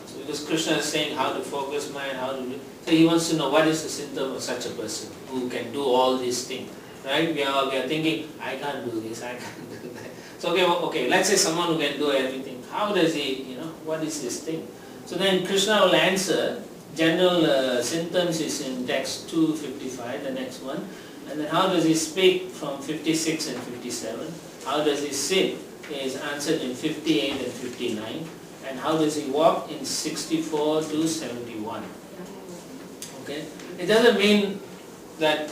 So because Krishna is saying how to focus mind, how to do, so he wants to know what is the symptom of such a person who can do all these things. Right? We are thinking, I can't do this, I can't do that. So okay, let's say someone who can do everything. How does he, what is his thing? So then Krishna will answer. General symptoms is in text 255, the next one. And then how does he speak from 56 and 57? How does he sit is answered in 58 and 59. And how does he walk in 64 to 71. Okay? It doesn't mean that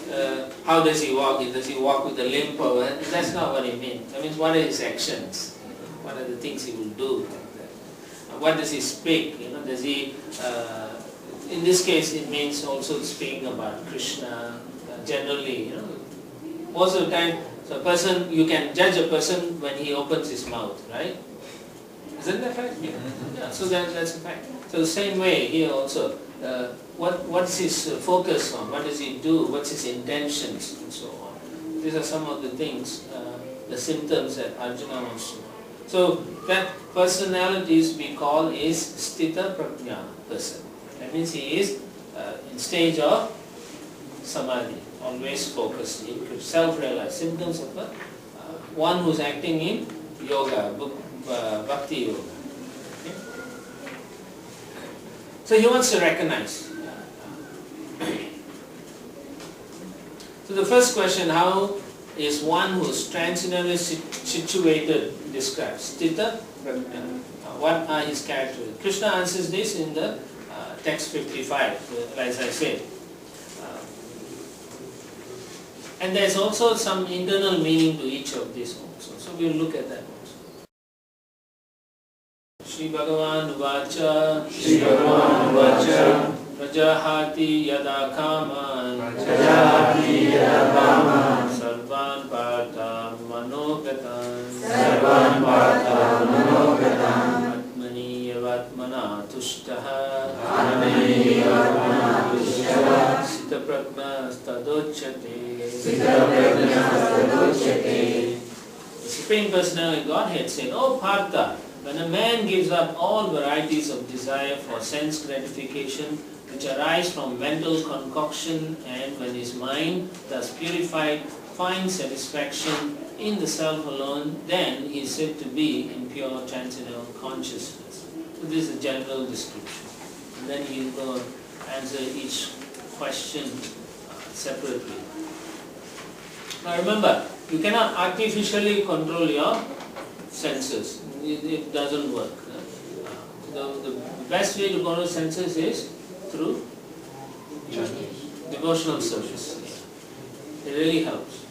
how does he walk? Does he walk with a limp or what? That's not what he means. That means what are his actions? What are the things he will do? What does he speak? Does he? In this case, it means also speaking about Krishna. Generally, most of the time, so a person, you can judge a person when he opens his mouth, right? Isn't that fact? Yeah. So that's a fact. So the same way here also. What's his focus on? What does he do? What's his intentions and so on? These are some of the things, the symptoms that Arjuna wants to know. So that personalities we call is Stita Prajna person. That means he is in stage of Samadhi, always focused, self-realized. Symptoms of one who's acting in yoga, bhakti yoga. Okay? So he wants to recognize. So the first question, how is one who is transcendently situated described? Stita Prajna. What are his characteristics? Krishna answers this in the text 55, as I said. And there's also some internal meaning to each of these also. So we'll look at that also. Shri Bhagavan Vacha Rajahati Yada Kaman Sarvan Partha Manogatan Atmani Yavatmana Tushtaha Sita Prajna Stadochyate. The Supreme Personality of Godhead said, "O Partha, when a man gives up all varieties of desire for sense gratification which arise from mental concoction, and when his mind, thus purified, finds satisfaction in the self alone, then he is said to be in pure transcendental consciousness." So this is a general description. And then he will go and answer each question separately. Now remember, you cannot artificially control your senses. It doesn't work. The best way to control senses is through devotional service. It really helps.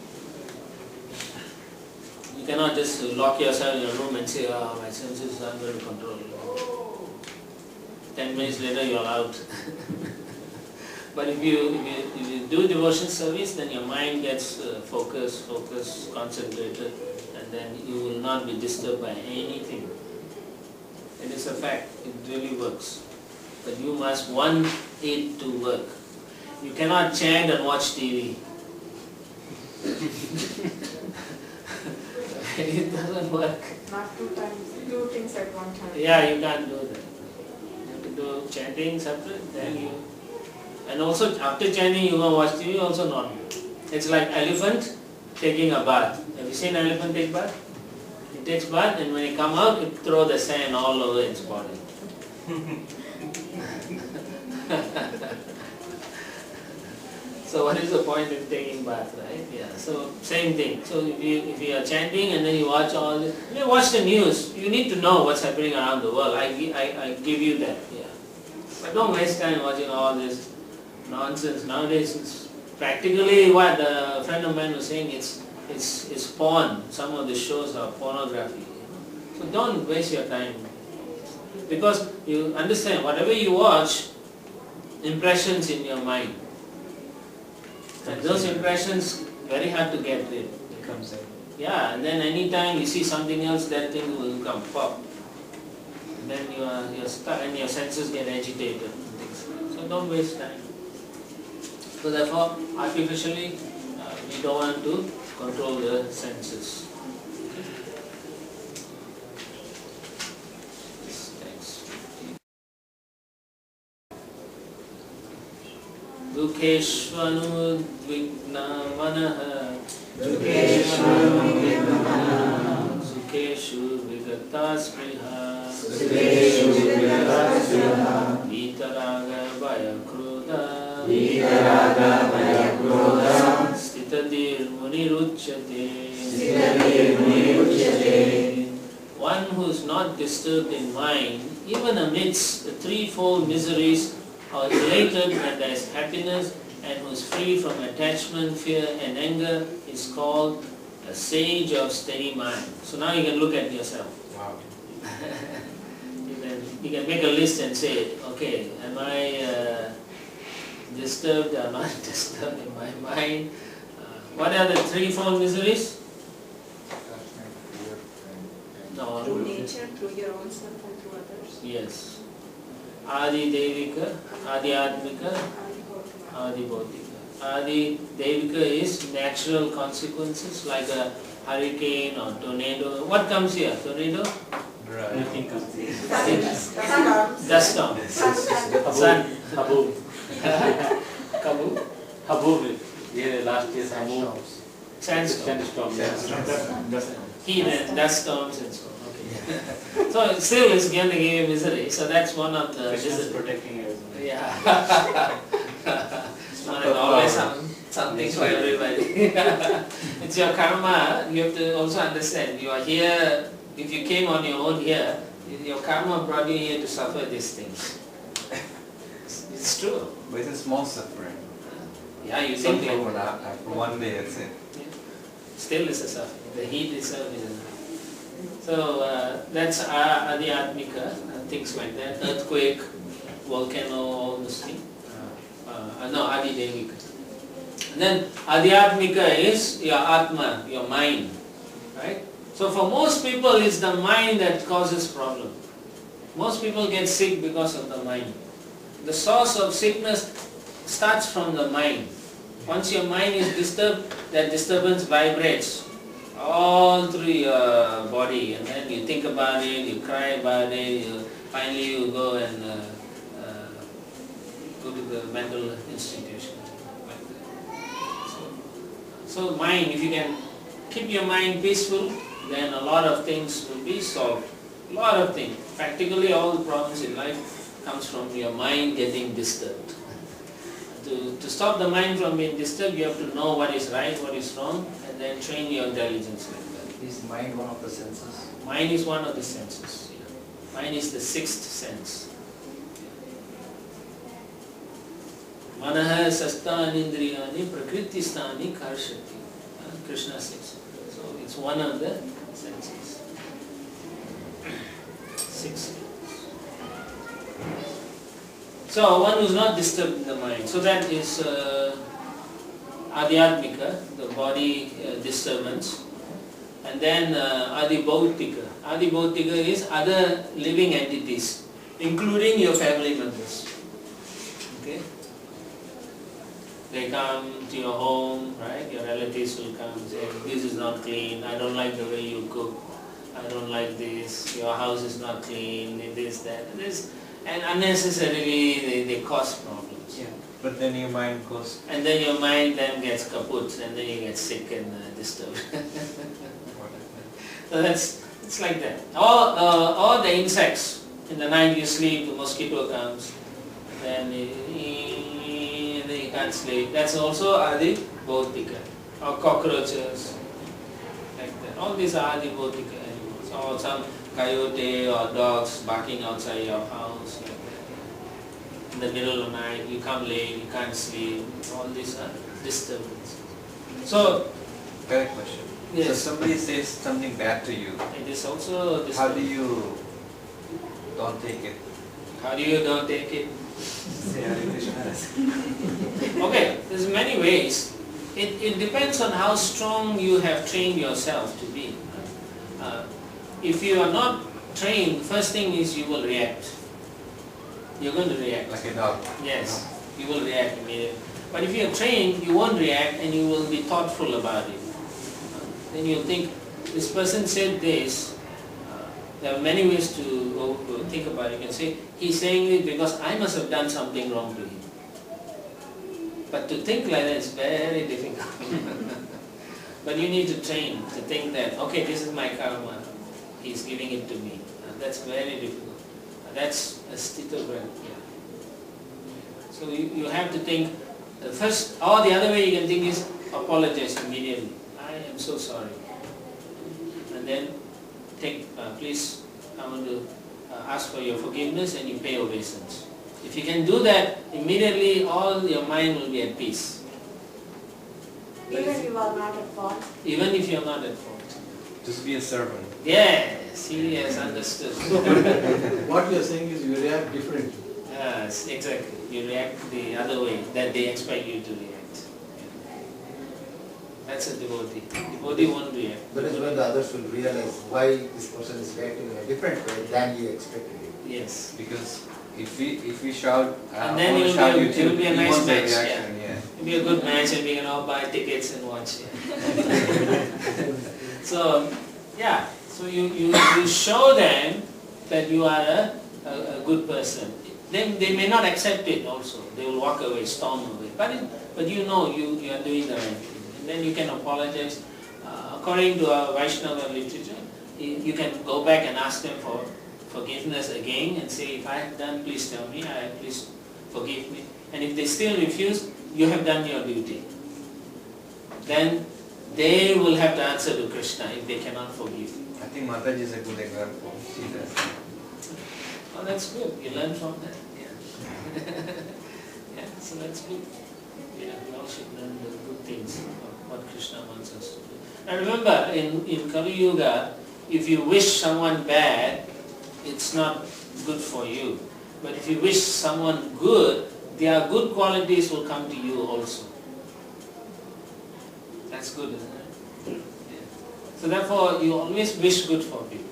You cannot just lock yourself in a room and say, oh, my senses are under control. 10 minutes later you are out. But if you do devotion service, then your mind gets focused, concentrated, and then you will not be disturbed by anything. It is a fact, it really works. But you must want it to work. You cannot chant and watch TV. It doesn't work. Not two things at one time. Yeah, you can't do that. You have to do chanting separate, then you... And also after chanting you go watch TV, also not. It's like elephant taking a bath. Have you seen elephant take bath? It takes bath and when it come out, it throw the sand all over its body. So what is the point in taking bath, right? Yeah. So same thing. So if you are chanting and then you watch all this, you watch the news. You need to know what's happening around the world. I give you that. Yeah. But don't waste time watching all this nonsense. Nowadays it's practically what a friend of mine was saying. It's porn. Some of the shows are pornography. So don't waste your time. Because you understand, whatever you watch, impressions in your mind. And those impressions, very hard to get rid. It comes in. Yeah, and then anytime you see something else, that thing will come pop. And then you're stuck and your senses get agitated and things. So don't waste time. So therefore, artificially, we don't want to control the senses. Dukeshvanudvigna manaha Sukeshu vigata spriha Vitaraga vaya krodha Stitadir muniruchyate. One who is not disturbed in mind, even amidst the threefold miseries, or elated when there is happiness, and who is free from attachment, fear and anger, is called a sage of steady mind. So now you can look at yourself. Wow. You can make a list and say, okay, am I disturbed or not disturbed in my mind? What are the threefold miseries? No. Through nature, through your own self and through others. Yes. Adi Devika, Adi Atmika, Adi Bhautika. Adi Devika is natural consequences like a hurricane or tornado. What comes here? Tornado? Right. Nothing comes in. Dust storm. Sun. Haboob. Kabul. Haboob. Yeah, last year's Haboob. Sandstorm. Sandstorm. Heat and dust storms and so on. Okay. So still it's going to give you misery. So that's one of the Krishna's protecting us. Yeah. Not always something for everybody. It's your karma. You have to also understand. You are here. If you came on your own here, your karma brought you here to suffer these things. It's true. But it's a small suffering. Yeah, you think After one day, that's it. Still is a suffering. The heat itself is a suffering. So that's Adhyatmika, things like that. Earthquake, volcano, all those things. No, Adi Devika. And then Adhyatmika is your Atma, your mind. Right? So for most people it's the mind that causes problem. Most people get sick because of the mind. The source of sickness starts from the mind. Once your mind is disturbed, that disturbance vibrates all through your body, and then you think about it, you cry about it, finally you go and go to the mental institution. So mind, if you can keep your mind peaceful, then a lot of things will be solved. A lot of things. Practically all the problems in life comes from your mind getting disturbed. To stop the mind from being disturbed, you have to know what is right, what is wrong, and then train your intelligence like that. Is mind one of the senses? Mind is one of the senses. Yeah. Mind is the sixth sense. Manaha sasthanindriyani prakriti sthani karshati. Krishna says. So it's one of the senses. 6. So one who's not disturbed in the mind. So that is Adhyatmika, the body disturbance. And then Adhibhautika. Adhibhautika is other living entities, including your family members. Okay? They come to your home, right? Your relatives will come and say, this is not clean, I don't like the way you cook, I don't like this, your house is not clean, this, that, and this. And unnecessarily they cause problems. Yeah. But then your mind goes. And then your mind then gets kaput, and then you get sick and disturbed. So it's like that. Or the insects. In the night you sleep, the mosquito comes, then you can't sleep. That's also Adhibhautika. Or cockroaches, like that. All these are Adhibhautika animals. Or some coyote or dogs barking outside your house, like that. In the middle of the night, you come late, you can't sleep. All these are disturbances. So, Correct question. yes. So somebody says something bad to you. It is also a How do disturbance. you don't take it? How do you don't take it? Say Hare Krishna. Okay, there's many ways. It depends on how strong you have trained yourself to be. If you are not trained, first thing is you will react. You're going to react. Like a dog. Yes, you will react immediately. But if you are trained, you won't react and you will be thoughtful about it. Then you'll think, this person said this. There are many ways to think about it. You can say, he's saying it because I must have done something wrong to him. But to think like that is very difficult. But you need to train to think that, okay, this is my karma. He's giving it to me. That's very difficult. That's a stitogram. Yeah. So you have to think, first, or the other way you can think is apologize immediately. I am so sorry. And then take, please, I want to ask for your forgiveness, and you pay obeisance. If you can do that, immediately all your mind will be at peace. Even if you are not at fault. Even if you are not at fault. Just be a servant. Yes, he has understood. So, what you are saying is you react differently. Yes, exactly. You react the other way that they expect you to react. That's a devotee. Devotee won't react. That is when the others will realize why this person is reacting in a different way than you expected it. Yes. Because if we shout, And then all it shout, will be a you nice want the match. reaction, yeah. It'll be a good match, and we can all buy tickets and watch. Yeah. So, yeah. So you show them that you are a good person. Then they may not accept it also. They will walk away, storm away. But you know you are doing the right thing. And then you can apologize. According to our Vaishnava literature, you can go back and ask them for forgiveness again and say, if I have done, please tell me, please forgive me. And if they still refuse, you have done your duty. Then they will have to answer to Krishna if they cannot forgive. I think Mataji is a good example. She does. Oh, that's good. You learn from that. Yeah. Yeah, so that's good. Yeah, we all should learn the good things of what Krishna wants us to do. And remember, in Kali Yuga, if you wish someone bad, it's not good for you. But if you wish someone good, their good qualities will come to you also. That's good, isn't it? Yeah. So therefore, you always wish good for people.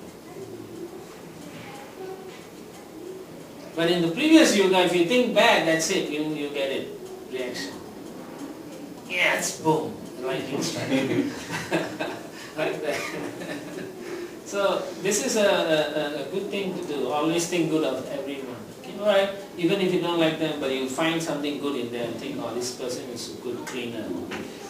But in the previous yuga, if you think bad, that's it, you get it, reaction. Yes, boom, lightning strike. Like that. So this is a good thing to do, always think good of everyone. Okay, alright, even if you don't like them, but you find something good in them, think, oh, this person is a good cleaner.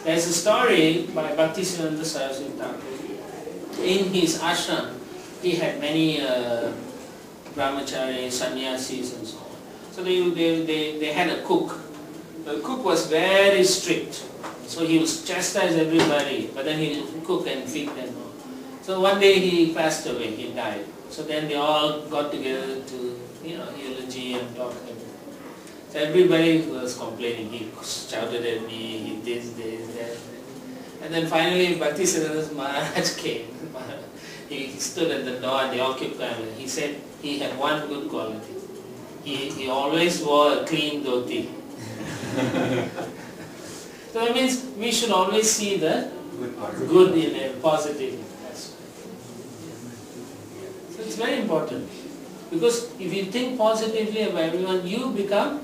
There's a story by Bhaktisiddhanta Saraswati Thakur. In his ashram, he had many brahmacharis, sannyasis and so on. So they had a cook. The cook was very strict. So he would chastise everybody, but then he would cook and feed them. So one day he passed away, he died. So then they all got together to, eulogy and talk. So everybody was complaining, he shouted at me, he did this, that. And then finally Bhaktisiddhanta Maharaj came. he stood at the door and the occupier. He said he had one good quality. He always wore a clean dhoti. So that means we should always see the good in a positive aspect. So it's very important. Because if you think positively about everyone, you become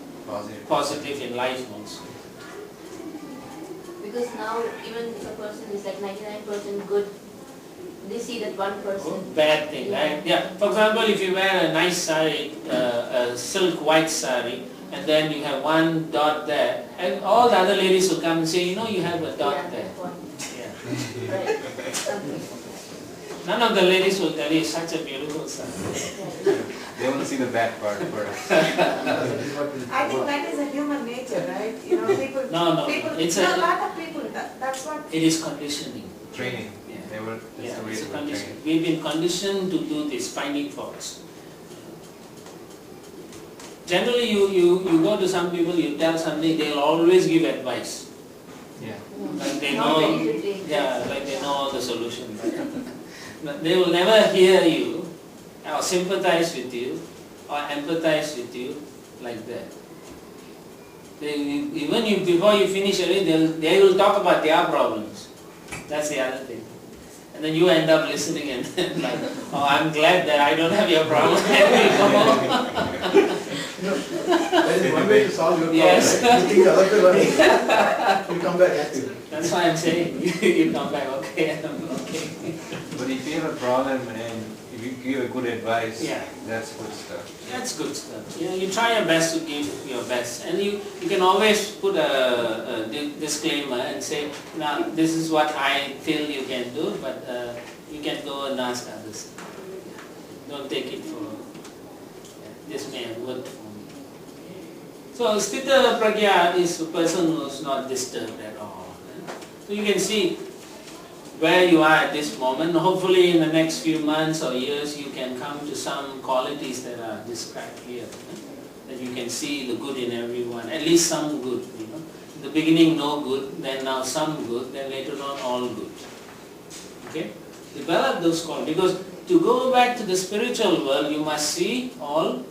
positive in life also. Because now even if a person is like 99% good, they see that one person. Bad thing, right? Yeah. For example, if you wear a nice sari, a silk white sari, and then you have one dot there, and all the other ladies will come and say, you know, you have a dot there. Yeah. Right. None of the ladies will tell you such a beautiful sari. They want to see the bad part first. I think that is a human nature, right? You know, people. No. People, It's a a, lot of people. That's what. it is conditioning. Training. Yeah. They were Yeah, just the way it's a they were condition. trained. We've been conditioned to do this, finding faults. Generally, you go to some people, you tell something, they'll always give advice. Yeah. Like they Not know, ready to take yeah, like they know all the solutions. But they will never hear you, or sympathize with you, or empathize with you like that. Even before you finish it, they will talk about their problems. That's the other thing. And then you end up listening and then like, oh, I'm glad that I don't have your problem. That is one way to solve your problem. Yes. Right? You think the other way, you come back happy. That's why I'm saying you come back, okay, I'm okay. But if you have a problem and if you give a good advice, Yeah. that's good stuff. That's good stuff. You try your best to give your best, and you can always put a disclaimer and say, now this is what I feel you can do, but you can go and ask others. Don't take it for, this may have worked for me. So Sthita Pragya is a person who is not disturbed at all. So you can see where you are at this moment. Hopefully in the next few months or years you can come to some qualities that are described here. That you can see the good in everyone, at least some good. In the beginning no good, then now some good, then later on all good. Okay? Develop those qualities, because to go back to the spiritual world you must see all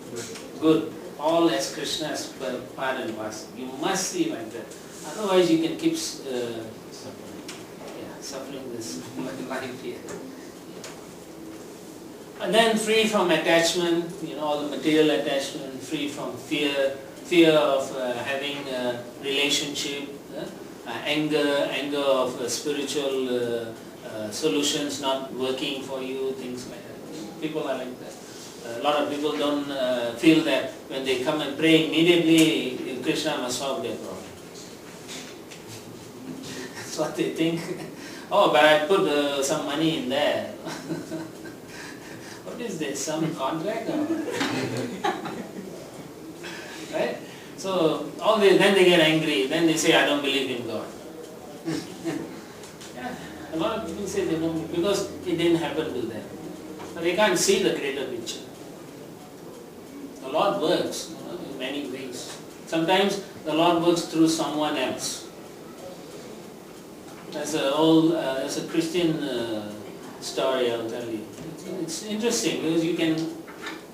good, all as Krishna's part and parcel. You must see like that. Otherwise you can keep suffering this life here. And then free from attachment, all the material attachment, free from fear of having a relationship, anger of spiritual solutions not working for you, things like that. People are like that. A lot of people don't feel that when they come and pray immediately Krishna must solve their problem. That's what they think. Oh, but I put some money in there. What is this? Some contract? Or right? So then they get angry. Then they say, I don't believe in God. Yeah. A lot of people say they don't, because it didn't happen to them. But they can't see the greater picture. The Lord works in many ways. Sometimes the Lord works through someone else. There's a Christian story I'll tell you. It's interesting because you can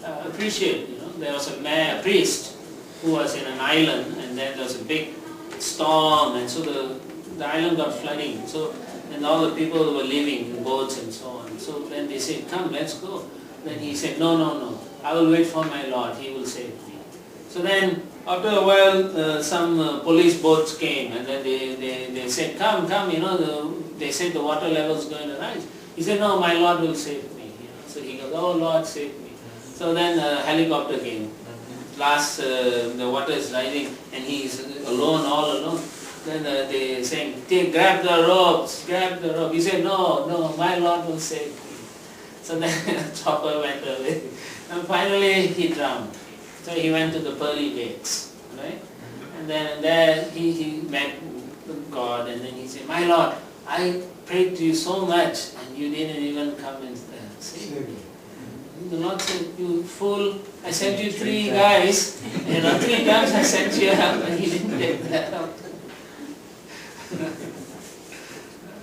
appreciate. There was a priest who was in an island, and then there was a big storm, and so the island got flooding. So and all the people were living in boats and so on. So then they said, "Come, let's go." Then he said, "No, I will wait for my Lord. He will save me." So then after a while, some police boats came, and then they said, come, they said the water level is going to rise. He said, "No, my Lord will save me." So he goes, "Oh Lord, save me." So then a helicopter came. Last, the water is rising, and he is alone, all alone. Then they saying, grab the ropes, grab the rope. He said, no, my Lord will save me. So then chopper went away. And finally he drowned. So he went to the pearly gates, right? And then there he met God, and then he said, "My Lord, I prayed to you so much and you didn't even come and save me." The Lord said, "You fool, I sent you 3 guys, 3 times I sent you help and he didn't take that help."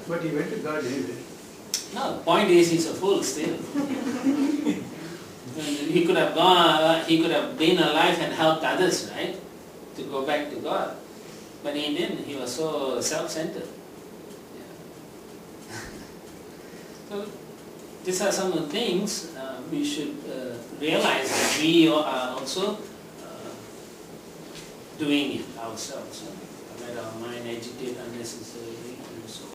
But he went to God anyway. No, the point is he's a fool still. He could have gone, he could have been alive and helped others, right? To go back to God. But he didn't, he was so self-centered. Yeah. So these are some of the things we should realize that we are also doing it ourselves. Let our mind agitate unnecessarily and so